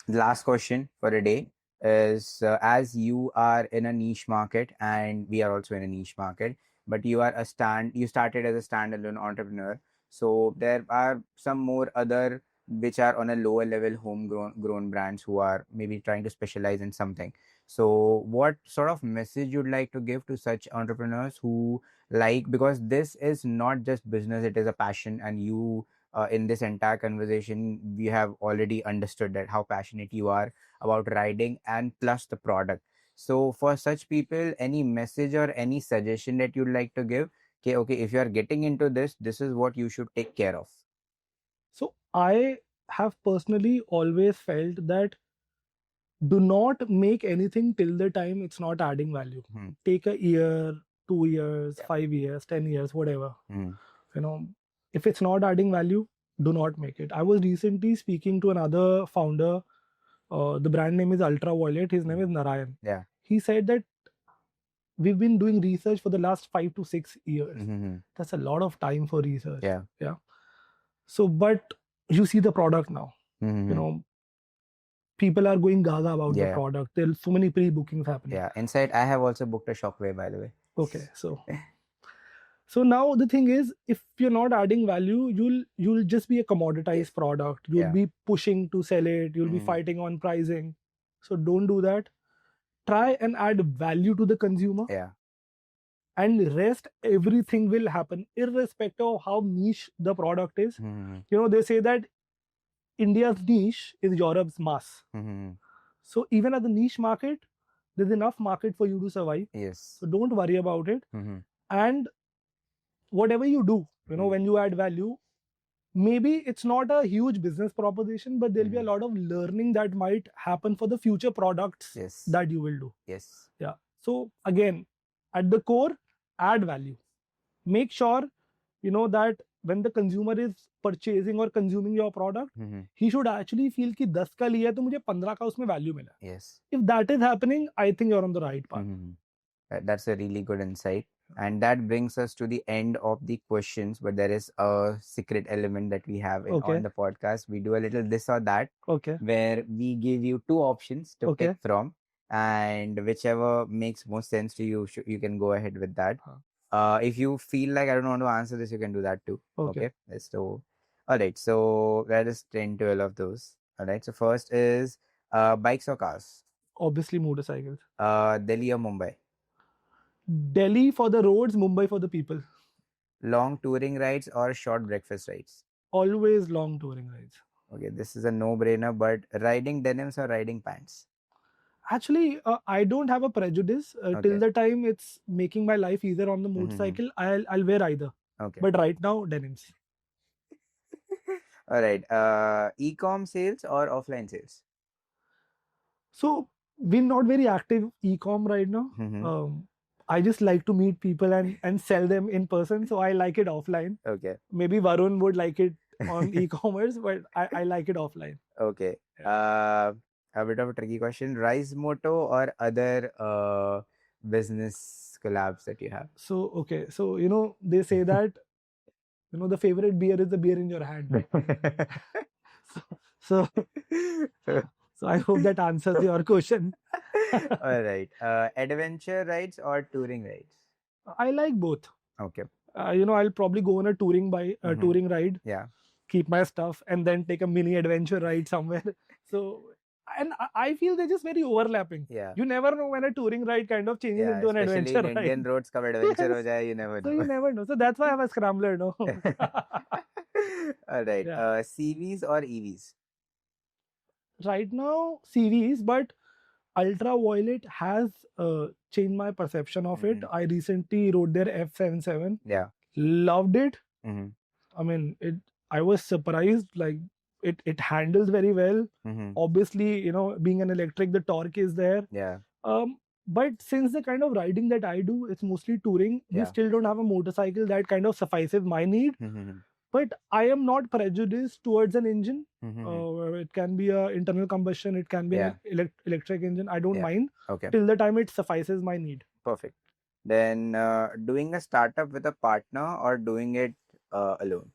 S2: the last question for the day is, as you are in a niche market and we are also in a niche market, but you started as a standalone entrepreneur. So there are some more other which are on a lower level homegrown brands who are maybe trying to specialize in something. So what sort of message you'd like to give to such entrepreneurs who because this is not just business, it is a passion, and you in this entire conversation we have already understood that how passionate you are about riding and plus the product. So for such people, any message or any suggestion that you'd like to give? Okay, if you are getting into this is what you should take care of.
S1: So I have personally always felt that do not make anything till the time it's not adding value. Take a year, 2 years, 5 years, 10 years, whatever. If it's not adding value, do not make it. I was recently speaking to another founder. The brand name is Ultraviolet. His name is Narayan. He said that we've been doing research for the last 5 to 6 years. That's a lot of time for research. So, but you see the product now. People are going gaga about the product. There's so many pre-bookings happening.
S2: Inside, I have also booked a Shockwave, by the way.
S1: Okay, so now the thing is, if you're not adding value, you'll just be a commoditized product. You'll be pushing to sell it. You'll be fighting on pricing. So don't do that. Try and add value to the consumer,
S2: Yeah.
S1: and rest everything will happen irrespective of how niche the product is.
S2: Mhm.
S1: They say that India's niche is Europe's mass.
S2: Mhm.
S1: So even at the niche market, there's enough market for you to survive.
S2: Yes.
S1: So don't worry about it.
S2: Mhm.
S1: And whatever you do,
S2: Mhm.
S1: when you add value, maybe it's not a huge business proposition, but there'll be a
S2: Mhm.
S1: lot of learning that might happen for the future products
S2: Yes.
S1: that you will do.
S2: Yes.
S1: Yeah. So again, at the core, add value. Make sure that when the consumer is purchasing or consuming your product,
S2: Mhm.
S1: he should actually feel कि 10 का लिया है तो मुझे 15 का उसमें value मिला.
S2: Yes.
S1: If that is happening, I think you're on the right path.
S2: Mhm. That's a really good insight. And that brings us to the end of the questions, but there is a secret element that we have
S1: Okay.
S2: on the podcast. We do a little this or that,
S1: Okay.
S2: where we give you two options to
S1: Okay.
S2: pick from, and whichever makes most sense to you, you can go ahead with that. If you feel like I don't want to answer this, you can do that too.
S1: Okay.
S2: So, all right. So let us train to all of those. All right. So first is bikes or cars?
S1: Obviously, motorcycles.
S2: Delhi or Mumbai?
S1: Delhi for the roads, Mumbai for the people.
S2: Long touring rides or short breakfast rides?
S1: Always long touring rides.
S2: Okay, this is a no-brainer, but riding denims or riding pants?
S1: Actually, I don't have a prejudice.
S2: Okay.
S1: Till the time it's making my life easier on the motorcycle, I'll wear either.
S2: Okay.
S1: But right now, denims.
S2: All right. E-com sales or offline sales?
S1: So we're not very active e-com right now. I just like to meet people and sell them in person. So I like it offline.
S2: Okay.
S1: Maybe Varun would like it on e-commerce, but I like it offline.
S2: Okay. A bit of a tricky question. Rise Moto or other business collabs that you have?
S1: So, okay. So, they say that, the favorite beer is the beer in your hand. So I hope that answers your question.
S2: All right. Adventure rides or touring rides?
S1: I like both.
S2: Okay.
S1: I'll probably go on a touring ride.
S2: Yeah.
S1: Keep my stuff and then take a mini adventure ride somewhere. So, and I feel they're just very overlapping.
S2: Yeah.
S1: You never know when a touring ride kind of changes into an
S2: especially
S1: adventure
S2: in Indian
S1: ride.
S2: roads ka adventure ho
S1: Yes.
S2: jaye, you never
S1: So
S2: know.
S1: you never know. So that's why I'm a scrambler, no?
S2: All right.
S1: Yeah.
S2: CVs or EVs?
S1: Right now, series, but Ultraviolet has changed my perception of it. I recently rode their F77.
S2: Yeah.
S1: Loved it.
S2: Mhm.
S1: I mean, I was surprised. Like it handles very well. Obviously, being an electric, the torque is there.
S2: Yeah.
S1: But since the kind of riding that I do, it's mostly touring. We
S2: Yeah.
S1: still don't have a motorcycle that kind of suffices my need. But I am not prejudiced towards an engine. It can be a internal combustion. It can be an electric engine. I don't mind.
S2: Okay.
S1: Till the time it suffices my need.
S2: Perfect. Then doing a startup with a partner or doing it alone?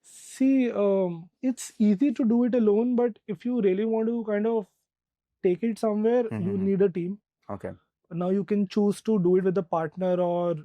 S1: See, it's easy to do it alone, but if you really want to kind of take it somewhere, you need a team.
S2: Okay.
S1: Now you can choose to do it with a partner or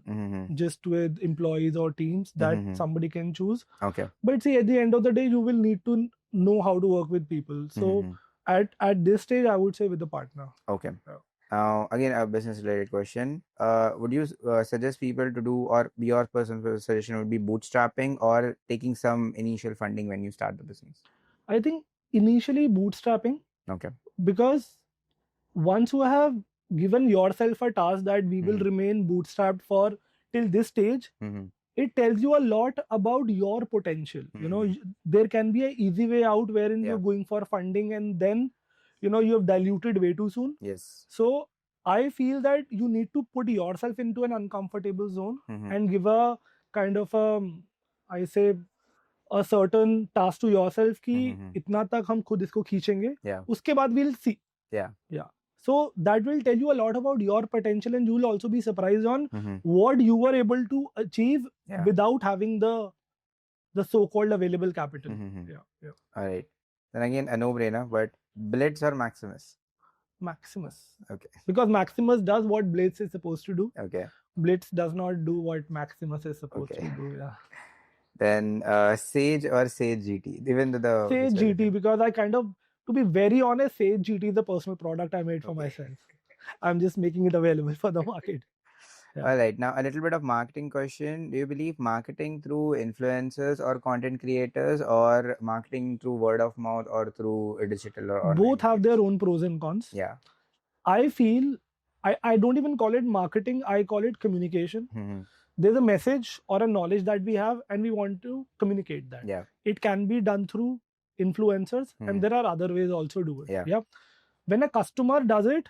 S1: just with employees or teams that somebody can choose.
S2: Okay.
S1: But see, at the end of the day, you will need to know how to work with people. So at this stage, I would say with a partner.
S2: Okay.
S1: Yeah.
S2: Again, a business related question. Would you suggest people to do, or your personal suggestion would be bootstrapping or taking some initial funding when you start the business?
S1: I think initially bootstrapping.
S2: Okay.
S1: Because once you have given yourself a task that we will remain bootstrapped for till this stage, it tells you a lot about your potential. There can be an easy way out wherein you're going for funding and then you have diluted way too soon.
S2: Yes.
S1: So I feel that you need to put yourself into an uncomfortable zone and give a kind of I say a certain task to yourself कि इतना तक हम खुद इसको खींचेंगे. उसके बाद we'll see.
S2: Yeah.
S1: So that will tell you a lot about your potential, and you will also be surprised on what you were able to achieve without having the so-called available capital. Yeah.
S2: All right. Then again, a no-brainer, but Blitz or Maximus?
S1: Maximus.
S2: Okay.
S1: Because Maximus does what Blitz is supposed to do.
S2: Okay.
S1: Blitz does not do what Maximus is supposed to do. Yeah.
S2: Then Sage or Sage GT? Even the
S1: Sage GT, because I kind of to be very honest, Sage GT is a personal product I made for
S2: Okay.
S1: myself. I'm just making it available for the market. Yeah.
S2: All right. Now, a little bit of marketing question. Do you believe marketing through influencers or content creators, or marketing through word of mouth or through digital or online?
S1: Both have their own pros and cons.
S2: Yeah.
S1: I feel I don't even call it marketing, I call it communication.
S2: Hmm.
S1: There's a message or a knowledge that we have, and we want to communicate that.
S2: Yeah.
S1: It can be done through influencers,
S2: Mhm.
S1: and there are other ways also do it.
S2: Yeah.
S1: When a customer does it,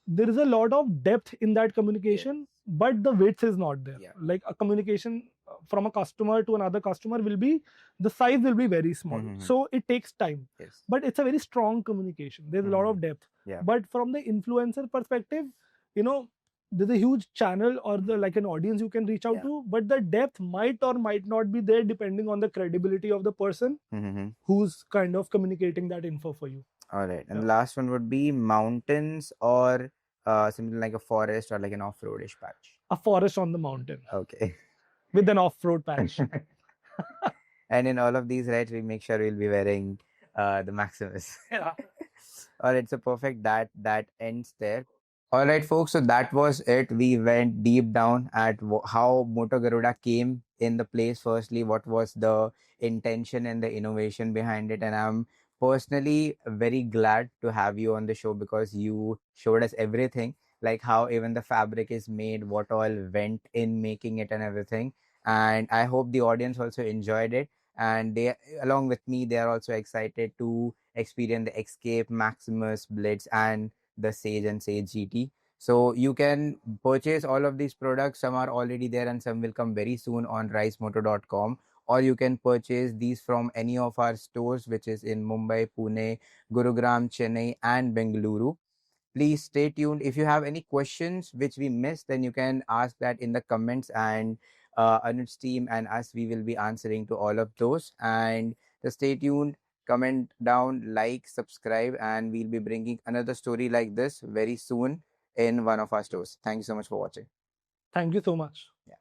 S1: there is a lot of depth in that communication, but the width is not there.
S2: Yeah.
S1: Like a communication from a customer to another customer will be, the size will be very small.
S2: Mhm.
S1: So it takes time,
S2: Yes.
S1: but it's a very strong communication. There's a lot of depth.
S2: Yeah.
S1: But from the influencer perspective, there's a huge channel or like an audience you can reach out
S2: Yeah.
S1: to, but the depth might or might not be there depending on the credibility of the person
S2: Mm-hmm.
S1: who's kind of communicating that info for you.
S2: All right. And
S1: Yeah.
S2: the last one would be mountains or something like a forest or like an off-roadish patch.
S1: A forest on the mountain
S2: Okay.
S1: with an off-road patch.
S2: And in all of these, right, we make sure we'll be wearing the Maximus.
S1: Yeah.
S2: All right, so perfect. That ends there. All right, folks. So that was it. We went deep down at how Moto Garuda came in the place. Firstly, what was the intention and the innovation behind it? And I'm personally very glad to have you on the show because you showed us everything, like how even the fabric is made, what all went in making it, and everything. And I hope the audience also enjoyed it. And they, along with me, they are also excited to experience the Escape, Maximus, Blitz, and the Sage and Sage GT. So you can purchase all of these products. Some are already there and some will come very soon on ricemoto.com. Or you can purchase these from any of our stores, which is in Mumbai, Pune, Gurugram, Chennai, and Bengaluru. Please stay tuned. If you have any questions which we missed, then you can ask that in the comments, and Anuj's team and us, we will be answering to all of those. And just stay tuned, comment down, like, subscribe, and we'll be bringing another story like this very soon in one of our stores. Thank you so much for watching.
S1: Thank you so much.
S2: Yeah.